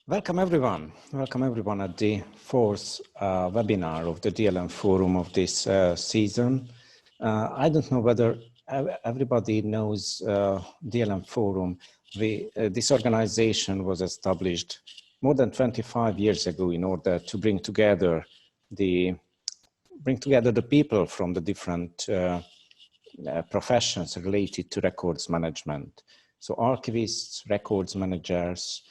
Welcome everyone. Welcome everyone at the fourth webinar of the DLM Forum of this season. I don't know whether everybody knows DLM Forum. This organization was established more than 25 years ago in order to bring together the people from the different professions related to records management. So archivists, records managers,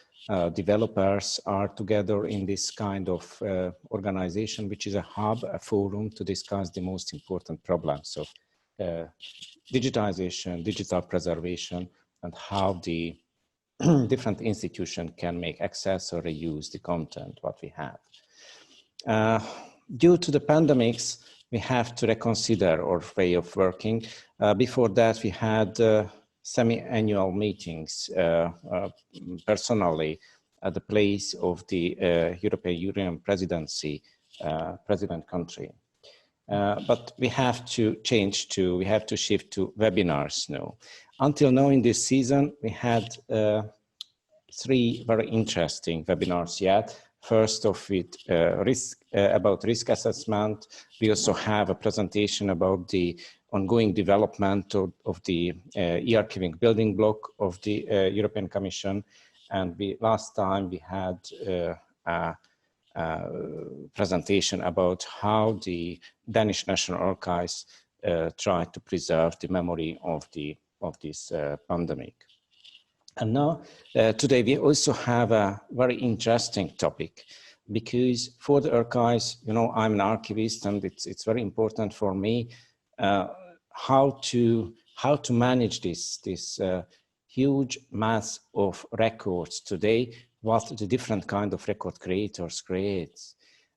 developers are together in this kind of organization, which is a hub, a forum to discuss the most important problems of digitization, digital preservation, and how the different institutions can make access or reuse the content what we have. Due to the pandemics, we have to reconsider our way of working. Before that, we had semi-annual meetings personally at the place of the European Union presidency, president country. But we have to we have to shift to webinars now. Until now in this season, we had 3 very interesting webinars yet. First of it, about risk assessment. We also have a presentation about the ongoing development of the e-archiving building block of the European Commission. And last time we had a presentation about how the Danish National Archives tried to preserve the memory of this pandemic. And now, today we also have a very interesting topic, because for the archives, you know, I'm an archivist, and it's very important for me how to manage this huge mass of records today, what the different kind of record creators create.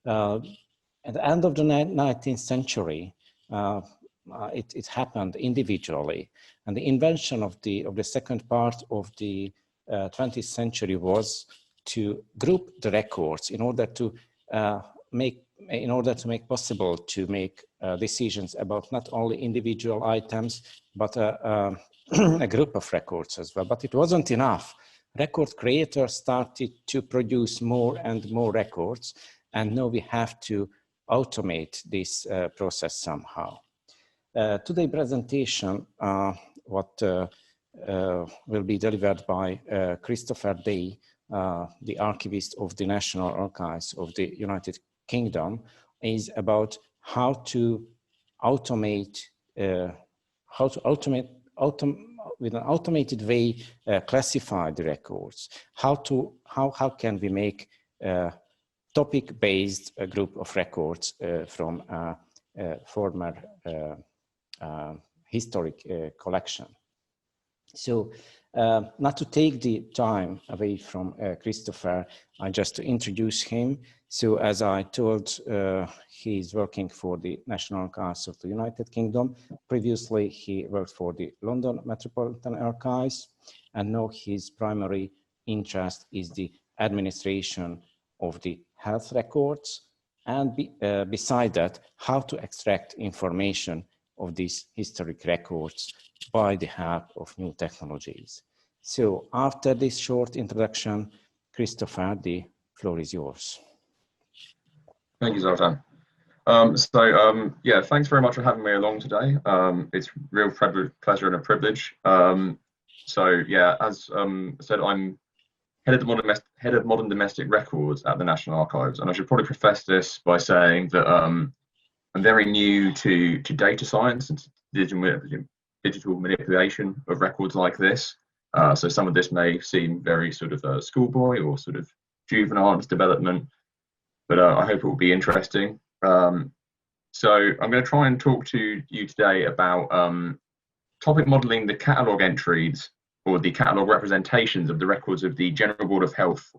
At the end of the 19th century, it happened individually, and the invention of the second part of the 20th century was to group the records in order to make possible to make decisions about not only individual items but a group of records as well. But it wasn't enough. Record creators started to produce more and more records, and now we have to automate this process somehow. Today's presentation, what will be delivered by Christopher Day, the archivist of the National Archives of the United Kingdom, is about how to automate, with an automated way, classify the records. How can we make topic-based group of records from former historic collection. So not to take the time away from Christopher, I just to introduce him. So as I told, he's working for the National Archives of the United Kingdom. Previously, he worked for the London Metropolitan Archives, and now his primary interest is the administration of the health records, and beside that, how to extract information of these historic records by the help of new technologies. So after this short introduction, Christopher, the floor is yours. Thank you, Zoltan. Yeah, thanks very much for having me along today. It's a real pleasure and a privilege. Yeah, as said, I'm head of modern domestic records at the National Archives, and I should probably preface this by saying that I'm very new to data science and digital manipulation of records like this. So some of this may seem very sort of schoolboy or sort of juvenile in its development, but I hope it will be interesting. So I'm going to try and talk to you today about topic modeling the catalogue entries, or the catalogue representations of the records of the General Board of Health,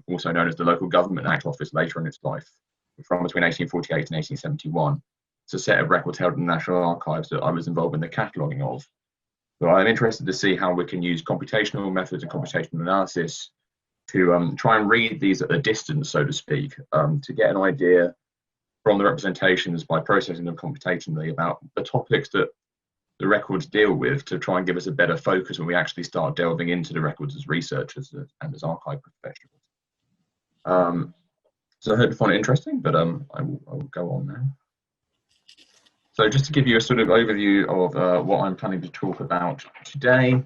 also known as the Local Government Act Office later in its life, from between 1848 and 1871. It's a set of records held in the National Archives that I was involved in the cataloguing of. So I'm interested to see how we can use computational methods and computational analysis to try and read these at a distance, so to speak, to get an idea from the representations by processing them computationally about the topics that the records deal with, to try and give us a better focus when we actually start delving into the records as researchers and as archive professionals. So I hope you find it interesting, but I will go on now. So just to give you a sort of overview of what I'm planning to talk about today.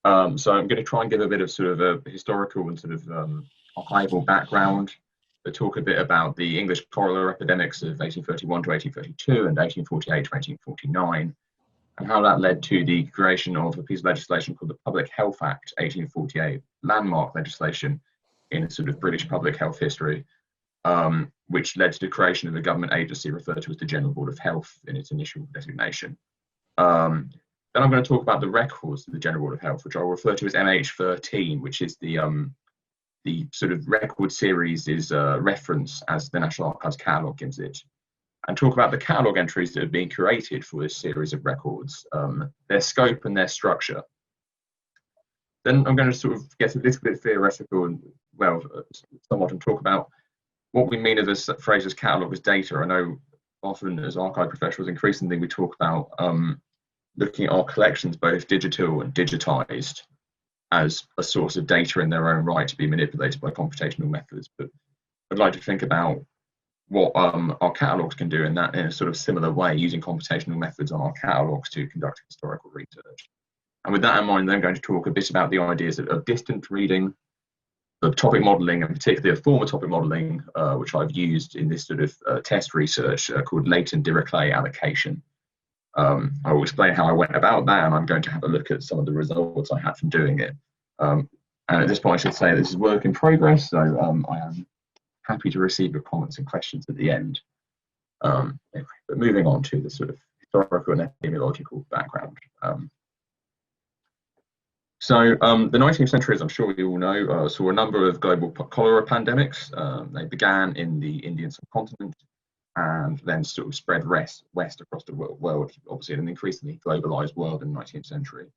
So I'm going to try and give a bit of sort of a historical and sort of archival background, but talk a bit about the English cholera epidemics of 1831 to 1832 and 1848 to 1849, and how that led to the creation of a piece of legislation called the Public Health Act 1848, landmark legislation in sort of British public health history, which led to the creation of a government agency referred to as the General Board of Health in its initial designation. Then I'm going to talk about the records of the General Board of Health, which I'll refer to as MH13, which is the sort of record series is reference as the National Archives catalogue gives it, and talk about the catalogue entries that have been created for this series of records, their scope and their structure. Then I'm going to sort of get a little bit theoretical and, well, somewhat, and talk about what we mean of this phrase as catalogue as data. I know often as archive professionals, increasingly we talk about looking at our collections, both digital and digitised, as a source of data in their own right to be manipulated by computational methods. But I'd like to think about what our catalogues can do in a sort of similar way, using computational methods on our catalogues to conduct historical research. And with that in mind, I'm going to talk a bit about the ideas of distant reading, of topic modelling, and particularly a form of topic modelling, which I've used in this sort of test research called latent Dirichlet allocation. I will explain how I went about that, and I'm going to have a look at some of the results I had from doing it. And at this point, I should say this is work in progress, so I am happy to receive your comments and questions at the end. But moving on to the sort of historical and epidemiological background. So the 19th century, as I'm sure you all know, saw a number of global cholera pandemics. They began in the Indian subcontinent and then sort of spread west across the world, obviously in an increasingly globalized world in the 19th century.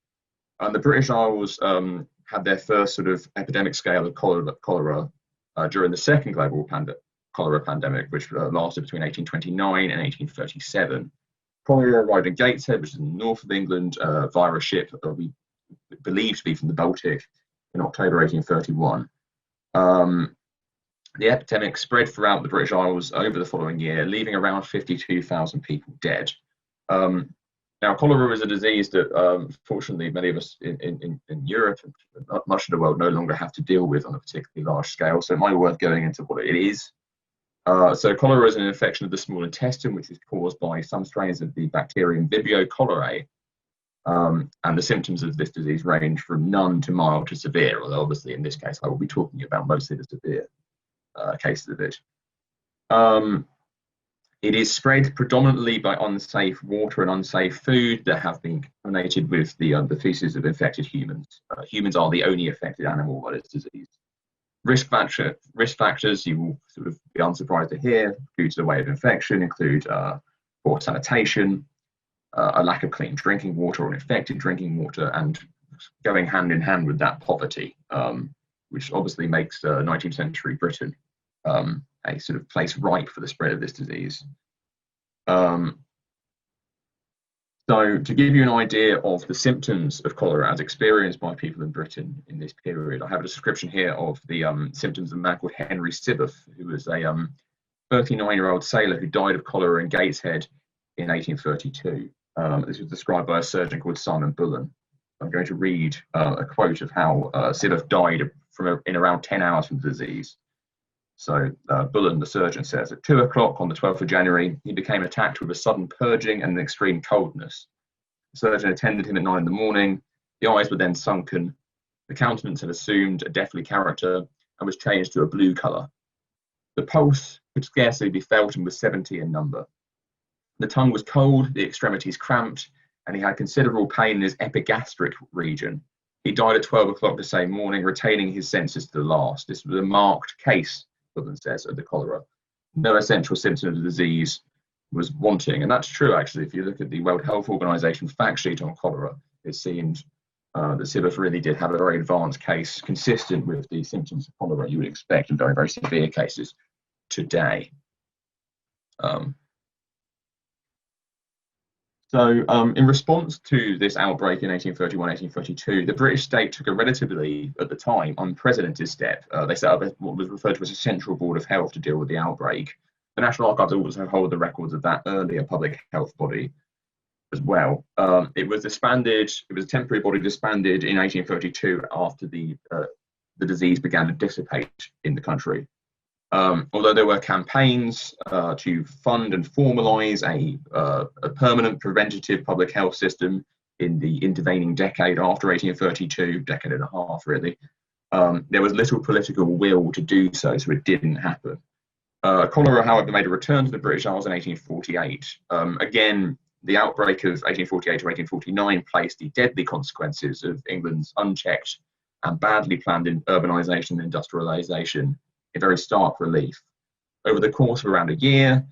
And the British Isles had their first sort of epidemic scale of cholera during the second global cholera pandemic, which lasted between 1829 and 1837. Cholera arrived in Gateshead, which is in the north of England, via a ship that we believed to be from the Baltic in October 1831. The epidemic spread throughout the British Isles over the following year, leaving around 52,000 people dead. Now, cholera is a disease that, fortunately, many of us in Europe and much of the world no longer have to deal with on a particularly large scale, so it might be worth going into what it is. So cholera is an infection of the small intestine, which is caused by some strains of the bacterium Vibrio cholerae. And the symptoms of this disease range from none to mild to severe, although obviously in this case I will be talking about mostly the severe cases of it. It is spread predominantly by unsafe water and unsafe food that have been contaminated with the feces of infected humans. Humans are the only affected animal by this disease. Risk factors, you will sort of be unsurprised to hear, due to the way of infection, include poor sanitation, a lack of clean drinking water or infected drinking water, and going hand in hand with that, poverty, which obviously makes 19th century Britain a sort of place ripe for the spread of this disease. So to give you an idea of the symptoms of cholera as experienced by people in Britain in this period, I have a description here of the symptoms of a man called Henry Sibbeth, who was a 39-year-old sailor who died of cholera in Gateshead in 1832. This was described by a surgeon called Simon Bullen. I'm going to read a quote of how Sibbeth died in around 10 hours from the disease. So Bullen, the surgeon, says, at 2 o'clock on the 12th of January, he became attacked with a sudden purging and an extreme coldness. The surgeon attended him at 9 in the morning. The eyes were then sunken. The countenance had assumed a deathly character and was changed to a blue colour. The pulse could scarcely be felt and was 70 in number. The tongue was cold, the extremities cramped, and he had considerable pain in his epigastric region. He died at 12 o'clock the same morning, retaining his senses to the last. This was a marked case, Bullen says, of the cholera. No essential symptom of the disease was wanting. And that's true, actually. If you look at the World Health Organization fact sheet on cholera, it seemed that Sibbeth really did have a very advanced case consistent with the symptoms of cholera you would expect in very, very severe cases today. So in response to this outbreak in 1831, 1832, the British state took a relatively, at the time, unprecedented step. They set up what was referred to as a central board of health to deal with the outbreak. The National Archives also hold the records of that earlier public health body as well. It was disbanded, it was a temporary body disbanded in 1832 after the disease began to dissipate in the country. Although there were campaigns to fund and formalise a permanent preventative public health system in the intervening decade after 1832, decade and a half really, there was little political will to do so, so it didn't happen. Cholera, however, made a return to the British Isles in 1848. Again, the outbreak of 1848 to 1849 placed the deadly consequences of England's unchecked and badly planned urbanisation and industrialisation in very stark relief. Over the course of around a year,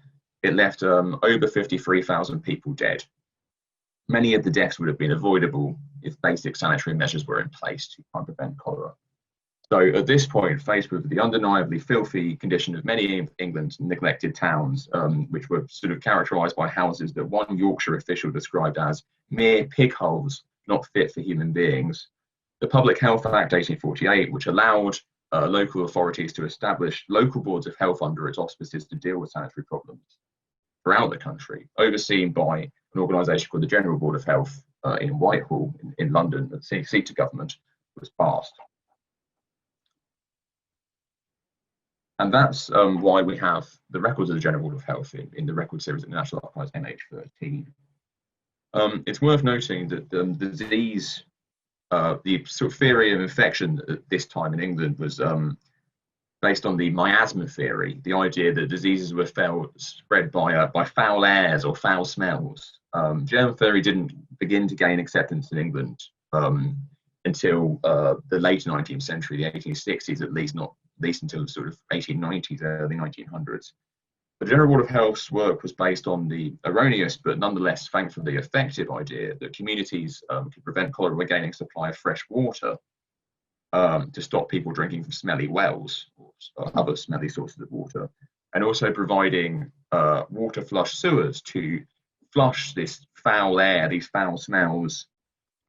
it left over 53,000 people dead. Many of the deaths would have been avoidable if basic sanitary measures were in place to try and prevent cholera. So at this point, faced with the undeniably filthy condition of many of England's neglected towns, which were sort of characterised by houses that one Yorkshire official described as mere pig holes, not fit for human beings, the Public Health Act 1848, which allowed local authorities to establish local boards of health under its auspices to deal with sanitary problems throughout the country, overseen by an organisation called the General Board of Health in Whitehall in London, the seat of government, was passed. And that's why we have the records of the General Board of Health in the record series at the National Archives MH13. It's worth noting that the disease, the sort of theory of infection at this time in England was based on the miasma theory, the idea that diseases were spread by foul airs or foul smells. Germ theory didn't begin to gain acceptance in England until the late 19th century, the 1860s at least until the sort of 1890s, early 1900s. The General Board of Health's work was based on the erroneous, but nonetheless, thankfully, effective idea that communities could prevent cholera by gaining a supply of fresh water to stop people drinking from smelly wells or other smelly sources of water, and also providing water flush sewers to flush this foul air, these foul smells,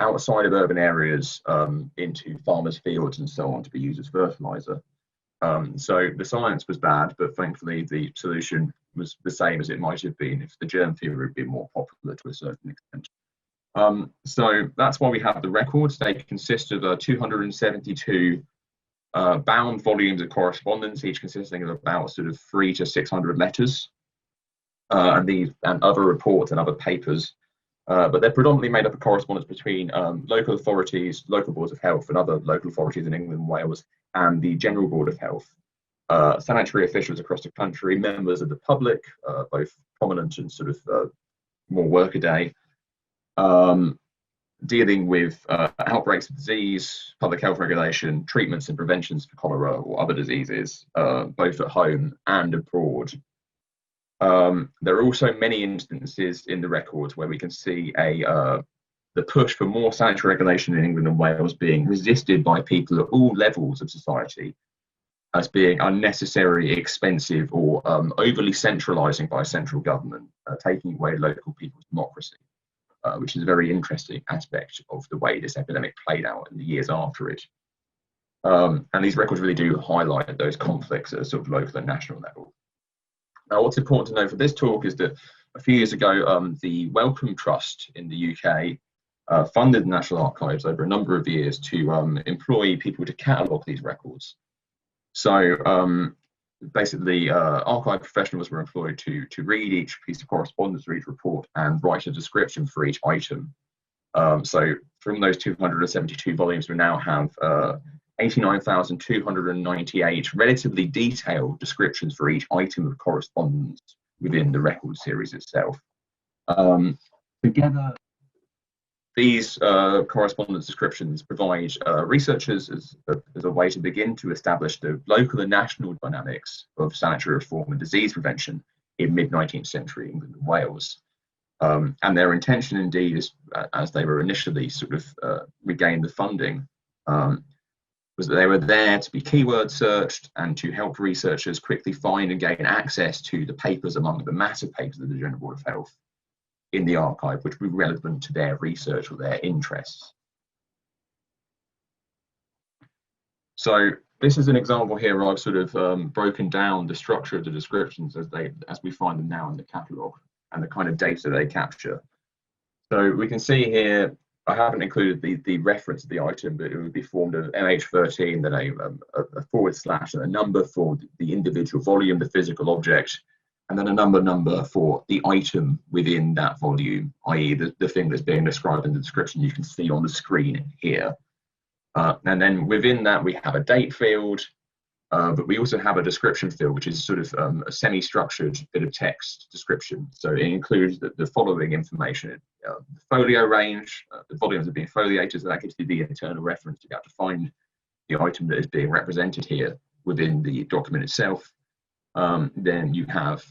outside of urban areas into farmers' fields and so on to be used as fertilizer. So the science was bad, but thankfully the solution was the same as it might have been if the germ theory had been more popular to a certain extent. So that's why we have the records. They consist of 272 bound volumes of correspondence, each consisting of about sort of 300 to 600 letters, and other reports and other papers. But they're predominantly made up of correspondence between local authorities, local boards of health, and other local authorities in England and Wales, and the General Board of Health, sanitary officials across the country, members of the public, both prominent and sort of more workaday, dealing with outbreaks of disease, public health regulation, treatments and preventions for cholera or other diseases, both at home and abroad. There are also many instances in the records where we can see the push for more sanitary regulation in England and Wales being resisted by people at all levels of society as being unnecessary, expensive, or overly centralising by central government, taking away local people's democracy, which is a very interesting aspect of the way this epidemic played out in the years after it. And these records really do highlight those conflicts at a sort of local and national level. Now, what's important to know for this talk is that a few years ago, the Wellcome Trust in the UK funded the National Archives over a number of years to employ people to catalogue these records. So basically, archive professionals were employed to read each piece of correspondence, or each report, and write a description for each item. So from those 272 volumes, we now have 89,298 relatively detailed descriptions for each item of correspondence within the record series itself. Together, these correspondence descriptions provide researchers as a way to begin to establish the local and national dynamics of sanitary reform and disease prevention in mid-19th century England and Wales. And their intention indeed, is, as they were initially sort of regained the funding, was that they were there to be keyword searched and to help researchers quickly find and gain access to the papers among the massive papers of the General Board of Health. in the archive which would be relevant to their research or their interests. So this is an example here where I've sort of broken down the structure of the descriptions as we find them now in the catalogue and the kind of data they capture. So we can see here, I haven't included the reference of the item, but it would be formed of MH13, then a forward slash and a number for the individual volume, the physical object, and then a number for the item within that volume, i.e. the thing that's being described in the description you can see on the screen here. And then within that we have a date field, but we also have a description field, which is sort of a semi-structured bit of text description. So it includes the following information: the folio range, the volumes are being foliated, so that gives you the internal reference to be able to find the item that is being represented here within the document itself. Then you have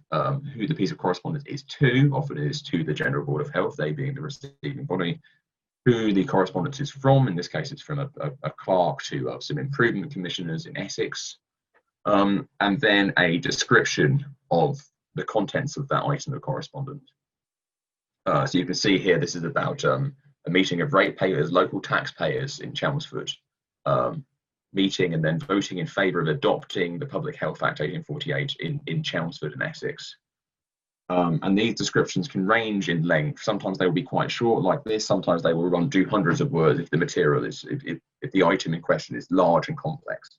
who the piece of correspondence is to. Often it is to the General Board of Health, they being the receiving body. Who the correspondence is from. In this case, it's from a clerk to some improvement commissioners in Essex. And then a description of the contents of that item of correspondence. So you can see here, this is about a meeting of ratepayers, local taxpayers in Chelmsford, meeting and then voting in favour of adopting the Public Health Act 1848 in Chelmsford and Essex. And these descriptions can range in length. Sometimes they will be quite short like this. Sometimes they will do hundreds of words if the material is, if the item in question is large and complex.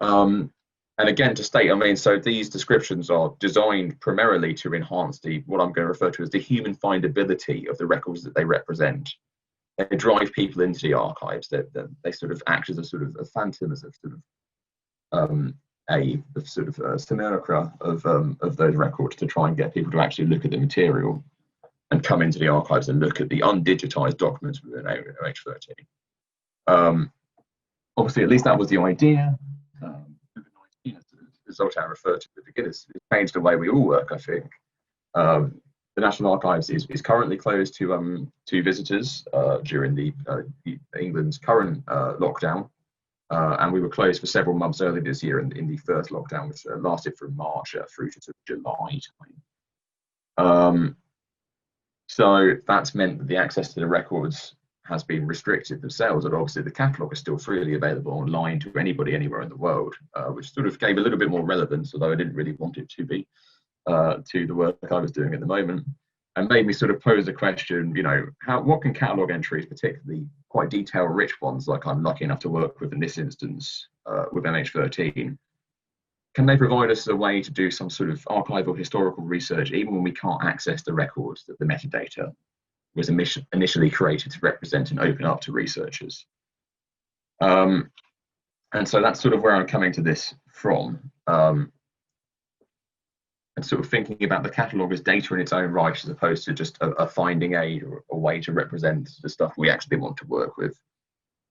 And again, to state, I mean, so these descriptions are designed primarily to enhance what I'm going to refer to as the human findability of the records that they represent. They drive people into the archives. They sort of act as a sort of a phantom, as a sort of a simulacra of those records to try and get people to actually look at the material and come into the archives and look at the undigitized documents within OH13. Obviously, at least that was the idea. As Zoltan referred to at the beginning, it's changed the way we all work, I think. The National Archives is currently closed to visitors during England's current lockdown. And we were closed for several months earlier this year in the first lockdown, which lasted from March through to July time. So that's meant that the access to the records has been restricted themselves, and obviously the catalogue is still freely available online to anybody anywhere in the world, which sort of gave a little bit more relevance, although I didn't really want it to be, to the work I was doing at the moment, and made me sort of pose the question, you know, what can catalogue entries, particularly quite detail rich ones like I'm lucky enough to work with in this instance with MH13, can they provide us a way to do some sort of archival historical research even when we can't access the records that the metadata was initially created to represent and open up to researchers? And so that's sort of where I'm coming to this from. And sort of thinking about the catalogue as data in its own right, as opposed to just a finding aid or a way to represent the stuff we actually want to work with.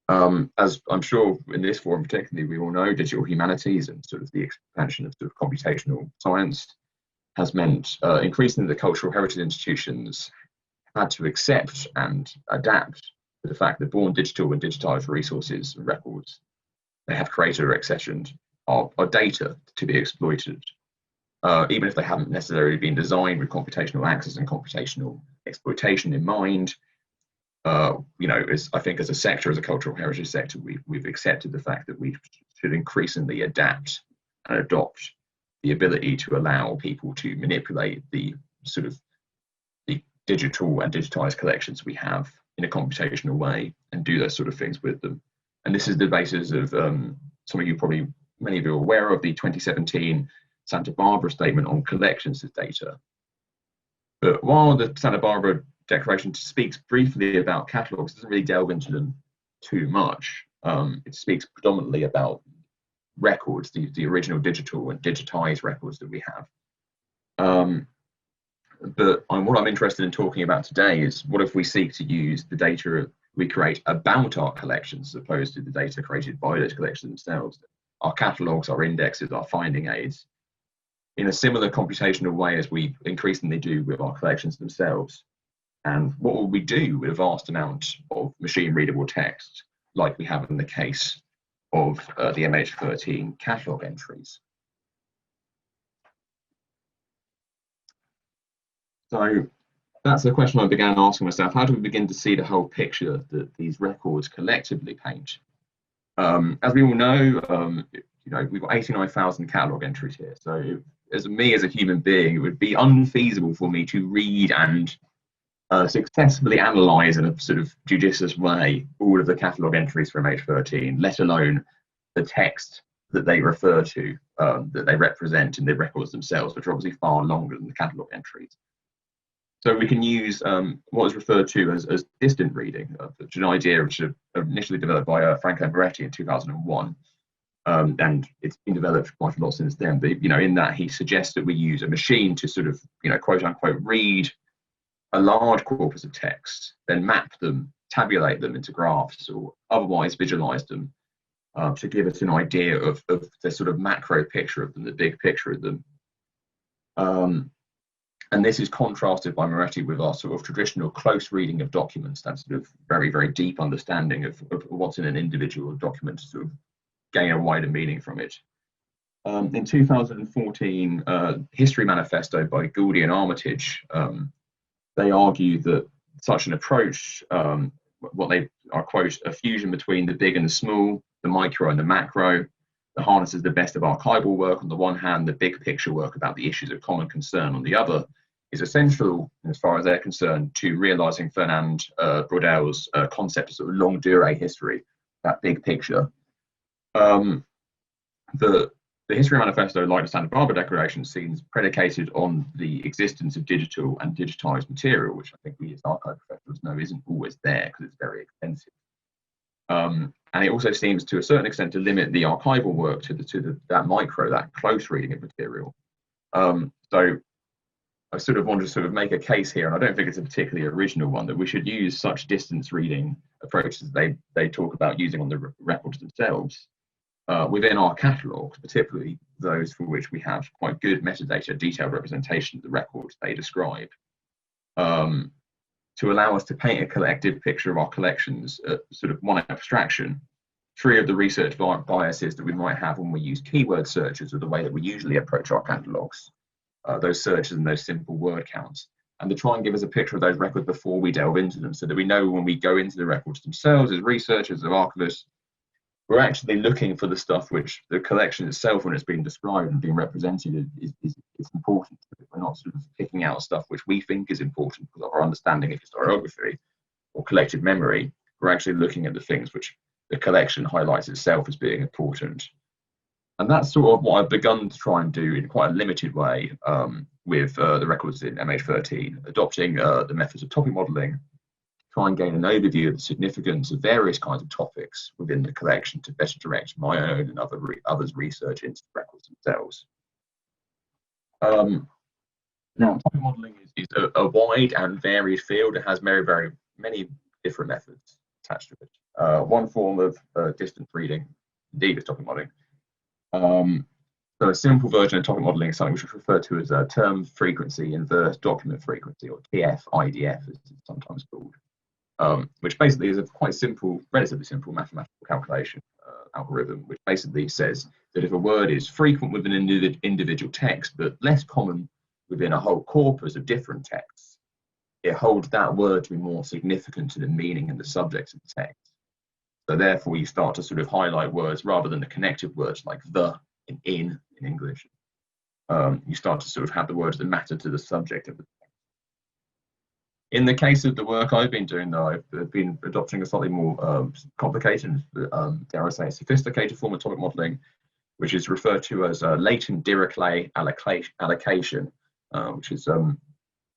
As I'm sure in this forum particularly, we all know digital humanities and sort of the expansion of sort of computational science has meant increasingly the cultural heritage institutions had to accept and adapt to the fact that born digital and digitized resources and records they have created or accessioned are data to be exploited, even if they haven't necessarily been designed with computational access and computational exploitation in mind. You know, I think as a sector, as a cultural heritage sector, we've accepted the fact that we should increasingly adapt and adopt the ability to allow people to manipulate the sort of the digital and digitized collections we have in a computational way and do those sort of things with them. And this is the basis of some of you probably, many of you are aware of the 2017 Santa Barbara Statement on collections of data. But while the Santa Barbara Declaration speaks briefly about catalogues, it doesn't really delve into them too much. It speaks predominantly about records, the original digital and digitized records that we have. But what I'm interested in talking about today is what if we seek to use the data we create about our collections as opposed to the data created by those collections themselves, our catalogues, our indexes, our finding aids, in a similar computational way as we increasingly do with our collections themselves. And what will we do with a vast amount of machine readable text, like we have in the case of the MH13 catalogue entries? So that's the question I began asking myself. How do we begin to see the whole picture that these records collectively paint? As we all know, we've got 89,000 catalogue entries here. So as a human being, it would be unfeasible for me to read and successfully analyse in a sort of judicious way all of the catalogue entries from MH13, let alone the text that they refer to, that they represent in the records themselves, which are obviously far longer than the catalogue entries. So we can use what is referred to as distant reading, which is an idea which was initially developed by Franco Moretti in 2001, and it's been developed quite a lot since then. But in that he suggests that we use a machine to sort of quote unquote read a large corpus of text, then map them, tabulate them into graphs, or otherwise visualize them to give us an idea of the sort of macro picture of them, the big picture of them. And this is contrasted by Moretti with our sort of traditional close reading of documents, that sort of very, very deep understanding of what's in an individual document to sort of gain a wider meaning from it. In 2014, History Manifesto by Gouldy and Armitage, they argue that such an approach, what they are, quote, a fusion between the big and the small, the micro and the macro, that harnesses the best of archival work on the one hand, the big picture work about the issues of common concern on the other, is essential, as far as they're concerned, to realising Fernand Braudel's concept of sort of longue durée history, that big picture. The History Manifesto, like the Santa Barbara Declaration, seems predicated on the existence of digital and digitised material, which I think we as archive professionals know isn't always there because it's very expensive. And it also seems, to a certain extent, to limit the archival work to that micro, that close reading of material. So I sort of want to sort of make a case here, and I don't think it's a particularly original one, that we should use such distance reading approaches they talk about using on the records themselves within our catalogues, particularly those for which we have quite good metadata, detailed representation of the records they describe, to allow us to paint a collective picture of our collections at sort of one abstraction, free of the research biases that we might have when we use keyword searches, or the way that we usually approach our catalogues, those searches and those simple word counts, and to try and give us a picture of those records before we delve into them, so that we know when we go into the records themselves as researchers, as archivists, we're actually looking for the stuff which the collection itself, when it's being described and being represented, is important. We're not sort of picking out stuff which we think is important because of our understanding of historiography or collective memory. We're actually looking at the things which the collection highlights itself as being important. And that's sort of what I've begun to try and do in quite a limited way with the records in MH13, adopting the methods of topic modelling, try and gain an overview of the significance of various kinds of topics within the collection to better direct my own and others' research into the records themselves. Now, topic modelling is a wide and varied field. It has very many different methods attached to it. One form of distance reading, indeed, is topic modelling. So a simple version of topic modelling is something which is referred to as term frequency inverse document frequency, or TF-IDF as it's sometimes called. Which basically is a quite simple, relatively simple mathematical calculation algorithm, which basically says that if a word is frequent within an individual text, but less common within a whole corpus of different texts, it holds that word to be more significant to the meaning and the subject of the text. So therefore, you start to sort of highlight words rather than the connected words like the and in English. You start to sort of have the words that matter to the subject of the text. In the case of the work I've been doing, though, I've been adopting a slightly more complicated, dare I say, sophisticated form of topic modelling, which is referred to as latent Dirichlet allocation, which is sort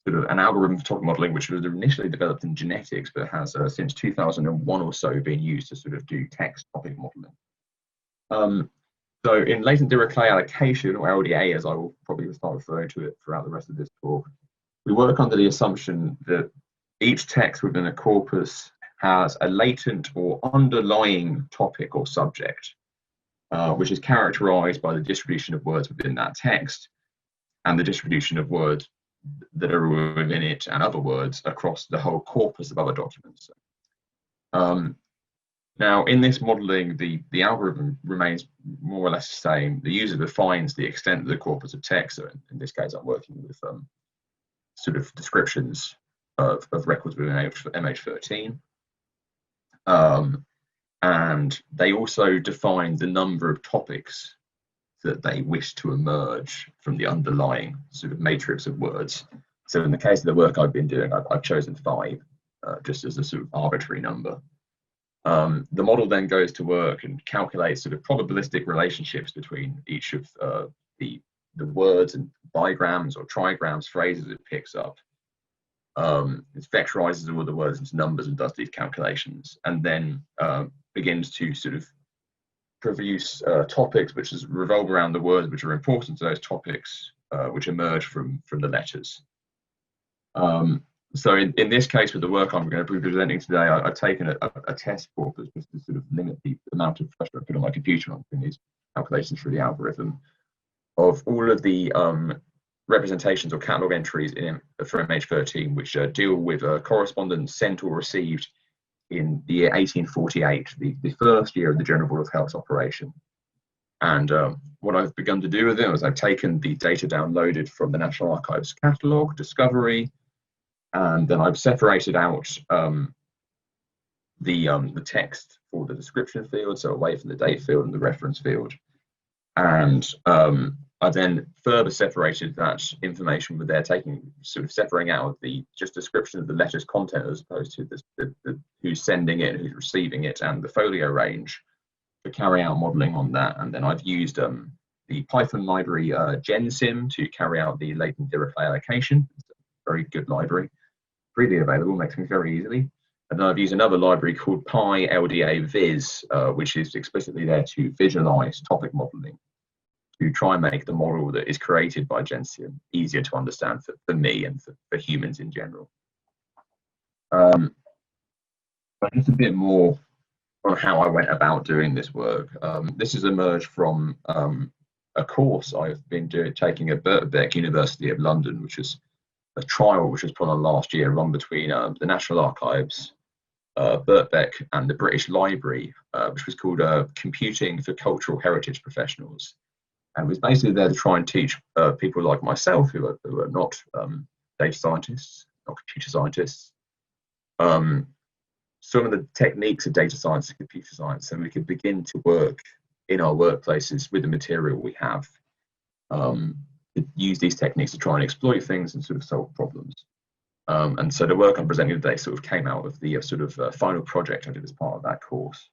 of an algorithm for topic modelling, which was initially developed in genetics, but has since 2001 or so been used to sort of do text topic modelling. So in latent Dirichlet allocation, or LDA, as I will probably start referring to it throughout the rest of this talk, we work under the assumption that each text within a corpus has a latent or underlying topic or subject, which is characterized by the distribution of words within that text and the distribution of words that are within it and other words across the whole corpus of other documents. Now, in this modeling, the algorithm remains more or less the same. The user defines the extent of the corpus of text. So in this case, I'm working with sort of descriptions of records within MH13. And they also define the number of topics that they wish to emerge from the underlying sort of matrix of words. So in the case of the work I've been doing, I've chosen 5, just as a sort of arbitrary number. The model then goes to work and calculates sort of probabilistic relationships between each of the words and bigrams or trigrams, phrases it picks up. It vectorizes all the words into numbers and does these calculations, and then begins to sort of produce topics which revolve around the words which are important to those topics, which emerge from the letters. So in this case, with the work I'm going to be presenting today, I've taken a test corpus just to sort of limit the amount of pressure I put on my computer on doing these calculations through the algorithm, of all of the representations or catalogue entries for MH13 which deal with correspondence sent or received in the year 1848, the first year of the General Board of Health's operation. And what I've begun to do with it is I've taken the data downloaded from the National Archives catalogue, Discovery, and then I've separated out the text for the description field, so away from the date field and the reference field. And I then further separated that information with there, separating out the just description of the letter's content as opposed to the who's sending it, who's receiving it, and the folio range to carry out modeling on that. And then I've used the Python library GenSim to carry out the latent Dirichlet allocation. It's a very good library, freely available, makes things very easily. And then I've used another library called PyLDA-Viz, which is explicitly there to visualize topic modeling, to try and make the model that is created by GenSim easier to understand for me and for humans in general. But just a bit more on how I went about doing this work. This has emerged from a course I've been taking at Birkbeck, University of London, which is a trial which was put on last year, run between the National Archives, Birkbeck, and the British Library, which was called Computing for Cultural Heritage Professionals. And it was basically there to try and teach people like myself, who are not data scientists, not computer scientists, some of the techniques of data science and computer science, and we could begin to work in our workplaces with the material we have, to use these techniques to try and exploit things and sort of solve problems. And so the work I'm presenting today sort of came out of the final project I did as part of that course.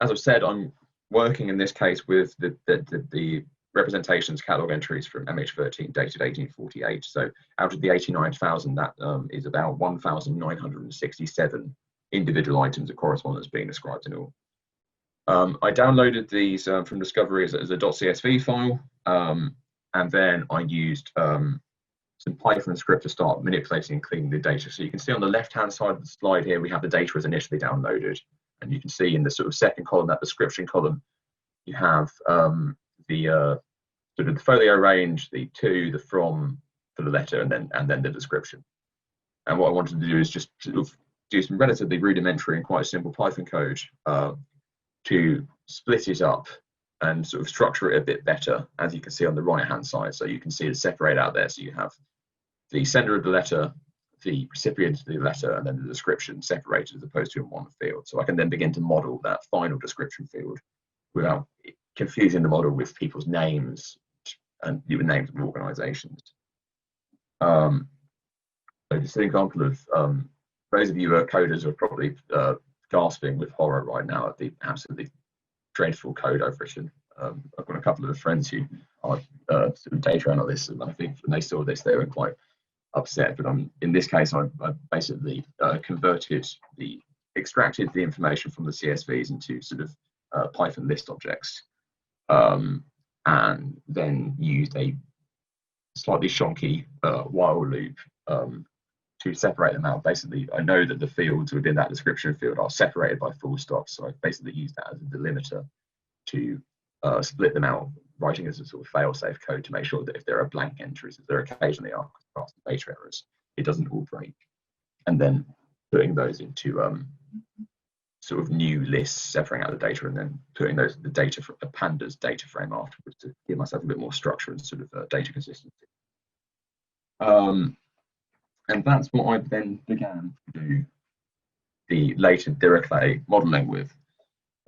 As I've said, I'm working in this case with the representations catalogue entries from MH13 dated 1848. So out of the 89,000, that is about 1,967 individual items of correspondence being described in all. I downloaded these from Discovery as a .csv file, and then I used some Python script to start manipulating and cleaning the data. So you can see on the left-hand side of the slide here, we have the data as initially downloaded. And you can see in the sort of second column, that description column, you have the sort of the folio range, the to, the from for the letter, and then the description. And what I wanted to do is just sort of do some relatively rudimentary and quite simple Python code to split it up and sort of structure it a bit better, as you can see on the right-hand side. So you can see it separate out there. So you have the sender of the letter, the recipient of the letter, and then the description separated as opposed to in one field. So I can then begin to model that final description field without confusing the model with people's names and even names of organizations. So just an example of, those of you who are coders are probably gasping with horror right now at the absolutely dreadful code I've written. I've got a couple of friends who are sort of data analysts, and I think when they saw this, they were quite upset. But in this case, I've basically extracted the information from the CSVs into sort of Python list objects, and then used a slightly shonky while loop to separate them out. Basically, I know that the fields within that description field are separated by full stops, so I basically used that as a delimiter to split them out, writing as a sort of fail-safe code to make sure that if there are blank entries, as there occasionally are across the data errors, it doesn't all break. And then putting those into sort of new lists, separating out the data, and then putting the data from the pandas data frame afterwards to give myself a bit more structure and sort of data consistency. And that's what I then began to do the latent Dirichlet modeling with.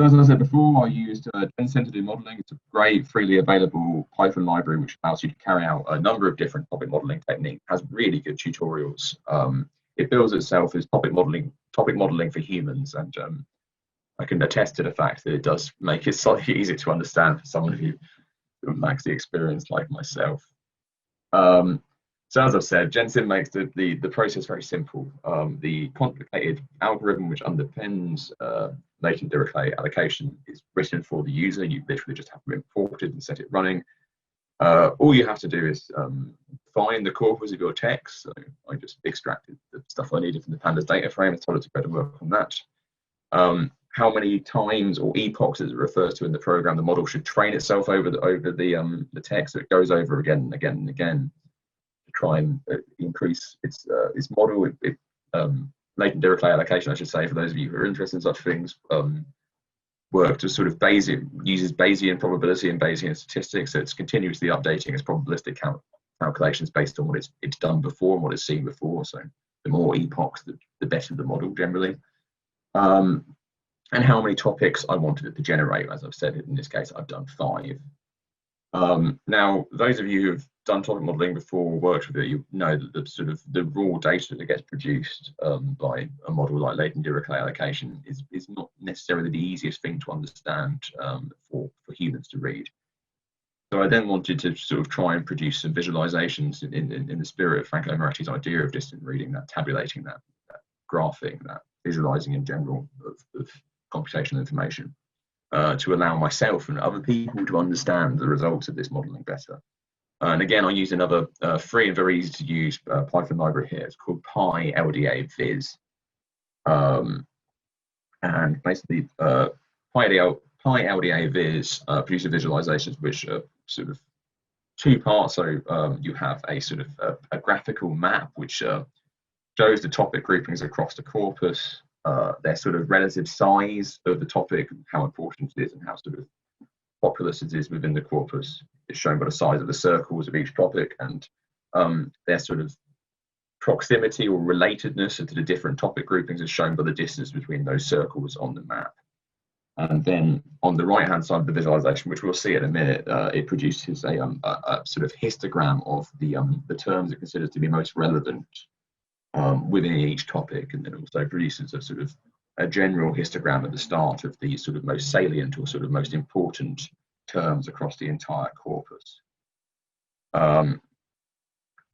So as I said before, I used Gensim to do modeling. It's a great, freely available Python library which allows you to carry out a number of different topic modeling techniques. It has really good tutorials. It bills itself as topic modeling for humans, and I can attest to the fact that it does make it slightly easier to understand for someone who lacks the experience like myself. So as I've said, Gensim makes the process very simple. The complicated algorithm which underpins latent Dirichlet allocation is written for the user. You literally just have to import it and set it running. All you have to do is find the corpus of your text. So I just extracted the stuff I needed from the pandas data frame and told it to go to work on that. How many times or epochs, as it refers to in the program, the model should train itself over the text, so it goes over again and again and again to try and increase its model. Latent Dirichlet allocation, I should say, for those of you who are interested in such things, work to sort of uses Bayesian probability and Bayesian statistics, so it's continuously updating its probabilistic calculations based on what it's done before and what it's seen before. So the more epochs, the better the model generally. And how many topics I wanted it to generate. As I've said, in this case, I've done 5. Now, those of you who've done topic modeling before or worked with it, you know that the raw data that gets produced by a model like latent Dirichlet allocation is not necessarily the easiest thing to understand for humans to read. So I then wanted to sort of try and produce some visualizations in the spirit of Franco Moretti's idea of distant reading, that tabulating, that graphing, that visualizing in general of computational information, to allow myself and other people to understand the results of this modeling better. And again, I use another free and very easy to use Python library here. It's called PyLDA-Viz. And basically, PyLDA-Viz produces visualizations which are sort of 2 parts. So you have a sort of a graphical map which shows the topic groupings across the corpus, their sort of relative size of the topic, how important it is, and how sort of populous it is within the corpus. It's shown by the size of the circles of each topic, and their sort of proximity or relatedness to the different topic groupings is shown by the distance between those circles on the map. And then on the right hand side of the visualization, which we'll see in a minute, it produces a sort of histogram of the terms it considers to be most relevant within each topic, and then also produces a sort of a general histogram at the start of the sort of most salient or sort of most important terms across the entire corpus.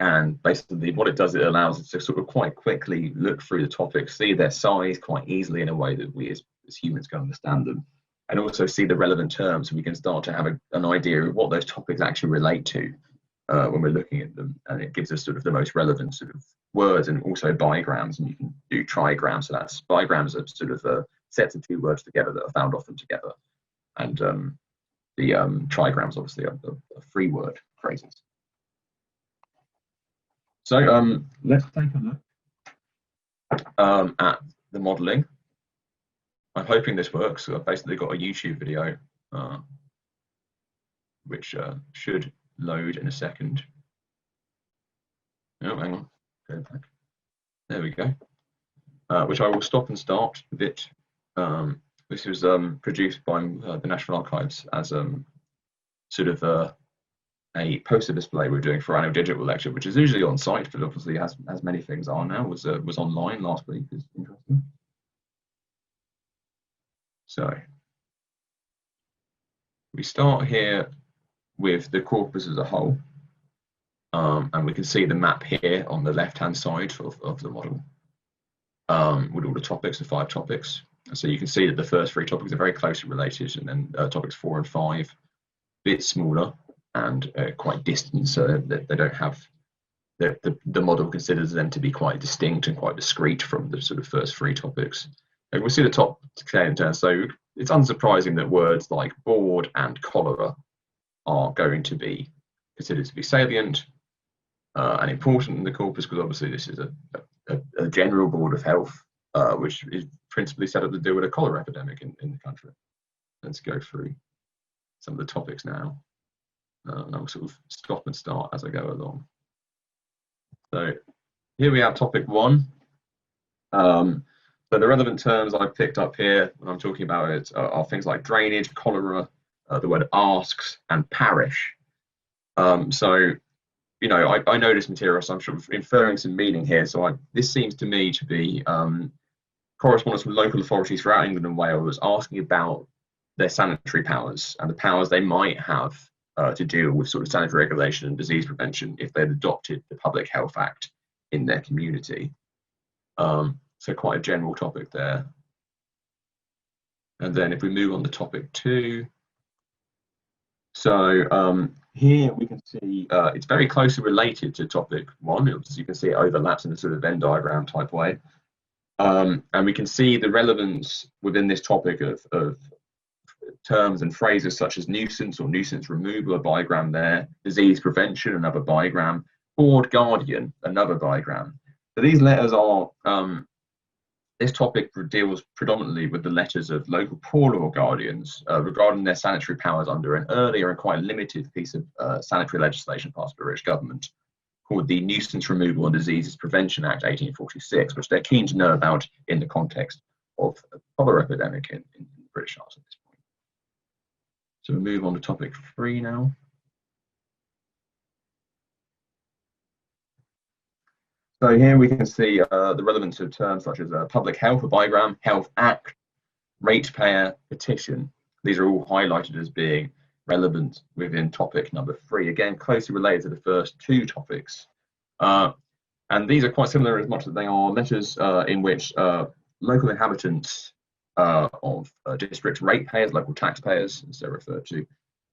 And basically what it does, it allows us to sort of quite quickly look through the topics, see their size quite easily in a way that we as humans can understand them, and also see the relevant terms, so we can start to have an idea of what those topics actually relate to when we're looking at them. And it gives us sort of the most relevant sort of words, and also bigrams, and you can do trigrams. So that's bigrams are sort of sets of 2 words together that are found often together, and the trigrams obviously are 3 word phrases. So let's take a look at the modeling. I'm hoping this works. So I've basically got a YouTube video which should load in a second. Oh, hang on, go back. There we go. Which I will stop and start a bit. This was produced by the National Archives as sort of a poster display we're doing for our annual digital lecture, which is usually on site, but obviously as many things are now, was online last week. Is interesting. So we start here with the corpus as a whole, and we can see the map here on the left-hand side of the model with all the topics, the 5 topics. So you can see that the first 3 topics are very closely related, and then topics 4 and 5 a bit smaller and quite distant, so that they don't have the model considers them to be quite distinct and quite discrete from the sort of first 3 topics. And we'll see the top 10 terms. So it's unsurprising that words like bored and cholera are going to be considered to be salient and important in the corpus, because obviously this is a general board of health, which is principally set up to deal with a cholera epidemic in the country. Let's go through some of the topics now. And I'll sort of stop and start as I go along. So here we have topic 1. So the relevant terms I've picked up here when I'm talking about it are things like drainage, cholera, the word asks, and parish. So, you know, I know this material, so I'm sort of inferring some meaning here. So this seems to me to be correspondence with local authorities throughout England and Wales asking about their sanitary powers and the powers they might have to deal with sort of sanitary regulation and disease prevention if they'd adopted the Public Health Act in their community. So quite a general topic there. And then if we move on to topic 2. So here we can see it's very closely related to topic 1. As you can see, it overlaps in a sort of Venn diagram type way. And we can see the relevance within this topic of terms and phrases such as nuisance or nuisance removal, a bigram there, disease prevention, another bigram, board guardian, another bigram. So these letters are, this topic deals predominantly with the letters of local poor law guardians regarding their sanitary powers under an earlier and quite limited piece of sanitary legislation passed by the British government called the Nuisance Removal and Diseases Prevention Act 1846, which they're keen to know about in the context of a cholera epidemic in the British Isles at this point. So we move on to topic 3 now. So here we can see the relevance of terms such as public health, a bigram, health act, ratepayer, petition. These are all highlighted as being relevant within topic number 3. Again, closely related to the first 2 topics. And these are quite similar as much as they are letters in which local inhabitants of district ratepayers, local taxpayers, as they're referred to,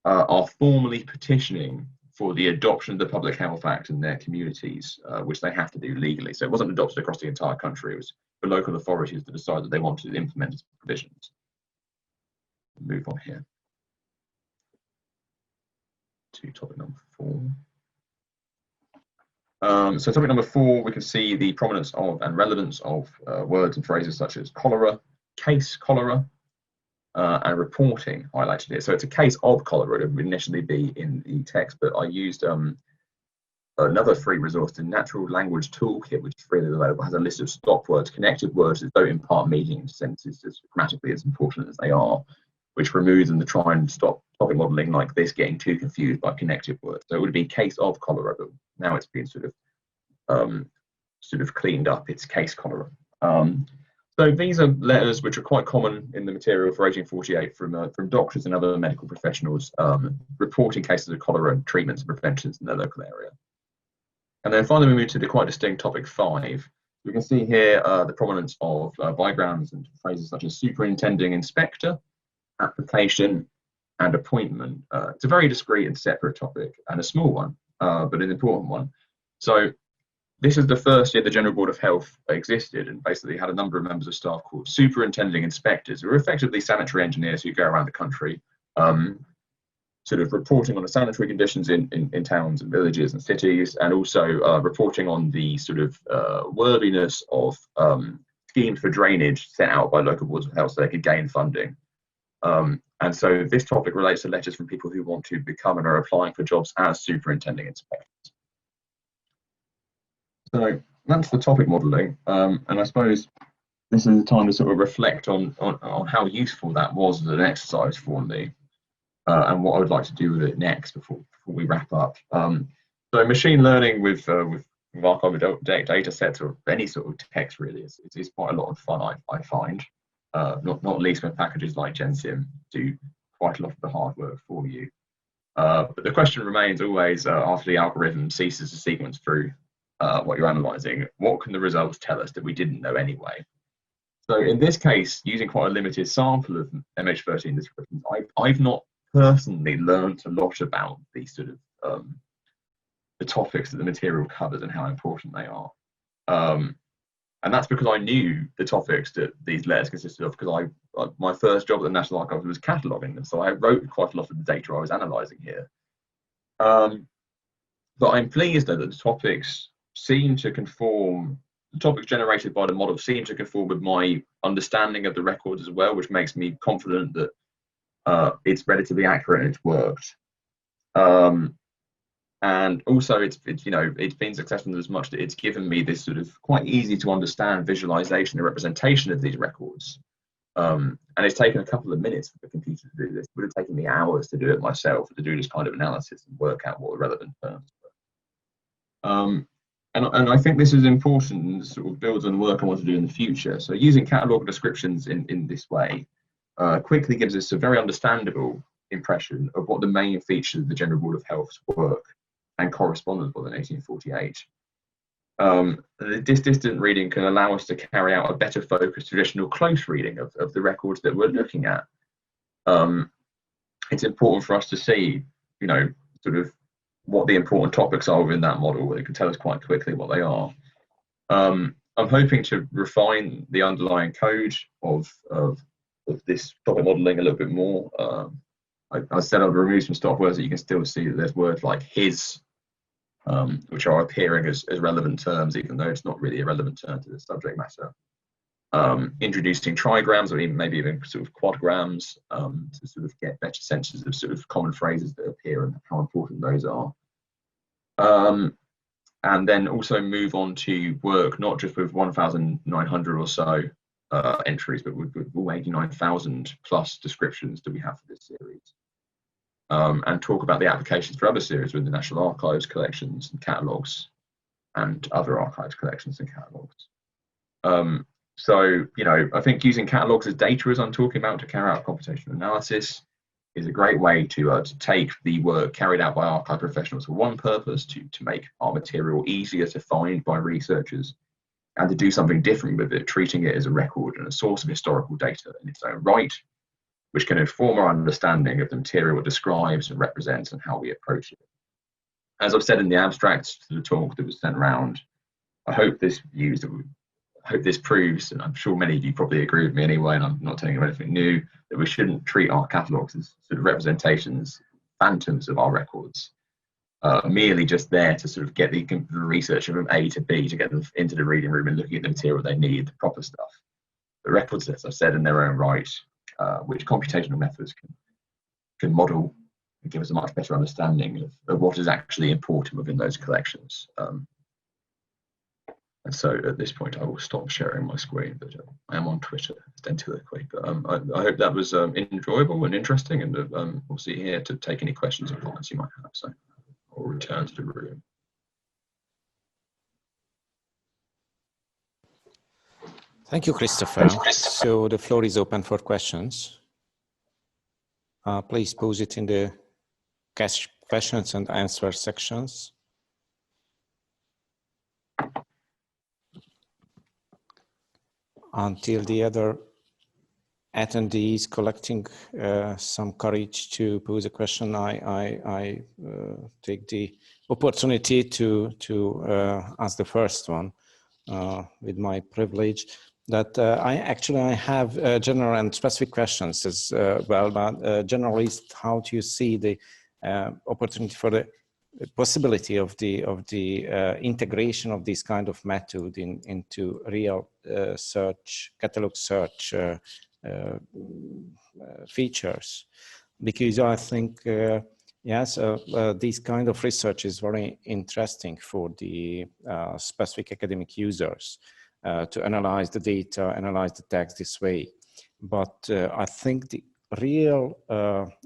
are formally petitioning for the adoption of the Public Health Act in their communities, which they have to do legally. So it wasn't adopted across the entire country. It was for local authorities to decide that they wanted to implement its provisions. Move on here to topic number 4. So topic number 4, we can see the prominence of and relevance of words and phrases such as cholera, case cholera, and reporting highlighted here. So it's a case of cholera. It would initially be in the text, but I used another free resource, the Natural Language Toolkit, which is freely available, has a list of stop words, connected words that don't impart meaning in sentences as grammatically as important as they are, which removes them to try and stop topic modelling like this getting too confused by connected words. So it would be case of cholera, but now it's been sort of cleaned up. It's case cholera. So these are letters which are quite common in the material for 1848 from doctors and other medical professionals reporting cases of cholera and treatments and preventions in their local area. And then finally we move to the quite distinct topic 5. We can see here the prominence of bigrams and phrases such as superintending inspector, application, and appointment. It's a very discrete and separate topic and a small one, but an important one. So this is the first year the General Board of Health existed and basically had a number of members of staff called superintending inspectors, who are effectively sanitary engineers who go around the country sort of reporting on the sanitary conditions in towns and villages and cities, and also reporting on the sort of worthiness of schemes for drainage set out by local boards of health so they could gain funding. And so this topic relates to letters from people who want to become and are applying for jobs as superintending inspectors. So that's the topic modelling, and I suppose this is the time to sort of reflect on how useful that was as an exercise for me, and what I would like to do with it next before we wrap up. So machine learning with archival data sets or any sort of text really is quite a lot of fun, I find, not least when packages like GenSim do quite a lot of the hard work for you. But the question remains always, after the algorithm ceases to sequence through what you're analysing, what can the results tell us that we didn't know anyway? So in this case, using quite a limited sample of MH13 descriptions, I've not personally learned a lot about these sort of the topics that the material covers and how important they are. And that's because I knew the topics that these letters consisted of, because my first job at the National Archives was cataloguing them, so I wrote quite a lot of the data I was analysing here. But I'm pleased that the topics seem to conform, the topics generated by the model seem to conform with my understanding of the records as well, which makes me confident that it's relatively accurate and it's worked. And also it's been successful as much that it's given me this sort of quite easy to understand visualization and representation of these records. And it's taken a couple of minutes for the computer to do this. It would have taken me hours to do it myself, to do this kind of analysis and work out what the relevant terms were. And I think this is important and sort of builds on the work I want to do in the future. So using catalogue descriptions in this way quickly gives us a very understandable impression of what the main features of the General Board of Health's work and correspondence was in 1848. This distant reading can allow us to carry out a better focused traditional close reading of the records that we're looking at. It's important for us to see, sort of what the important topics are within that model. It can tell us quite quickly what they are. I'm hoping to refine the underlying code of this topic modeling a little bit more. I said I'll remove some stop words that you can still see that there's words like his, which are appearing as relevant terms, even though it's not really a relevant term to the subject matter. Introducing trigrams or maybe even sort of quadgrams to sort of get better senses of sort of common phrases that appear and how important those are. And then also move on to work not just with 1,900 or so entries, but with all 89,000 plus descriptions that we have for this series. And talk about the applications for other series within the National Archives collections and catalogues and other archives collections and catalogues. So, I think using catalogues as data, as I'm talking about, to carry out computational analysis is a great way to take the work carried out by archive professionals for one purpose, to make our material easier to find by researchers, and to do something different with it, treating it as a record and a source of historical data in its own right, which can inform our understanding of the material it describes and represents and how we approach it. As I've said in the abstract to the talk that was sent around, I hope this proves, and I'm sure many of you probably agree with me anyway, and I'm not telling you anything new, that we shouldn't treat our catalogues as sort of representations, phantoms of our records, merely just there to sort of get the researcher from A to B, to get them into the reading room and looking at the material they need, the proper stuff. The records, as I've said, in their own right, which computational methods can model and give us a much better understanding of what is actually important within those collections. And so at this point, I will stop sharing my screen, but I am on Twitter, quick. But I hope that was enjoyable and interesting, and we'll see here to take any questions or comments you might have. So I'll return to the room. Thank you, Christopher. So the floor is open for questions. Please pose it in the questions and answer sections. Until the other attendees collecting some courage to pose a question, I take the opportunity to ask the first one with my privilege. That I have general and specific questions as well, but generally, how do you see the opportunity for the possibility of the integration of this kind of method into real search, catalog search features? Because I think yes, this kind of research is very interesting for the specific academic users to analyze the data, analyze the text this way. But I think the real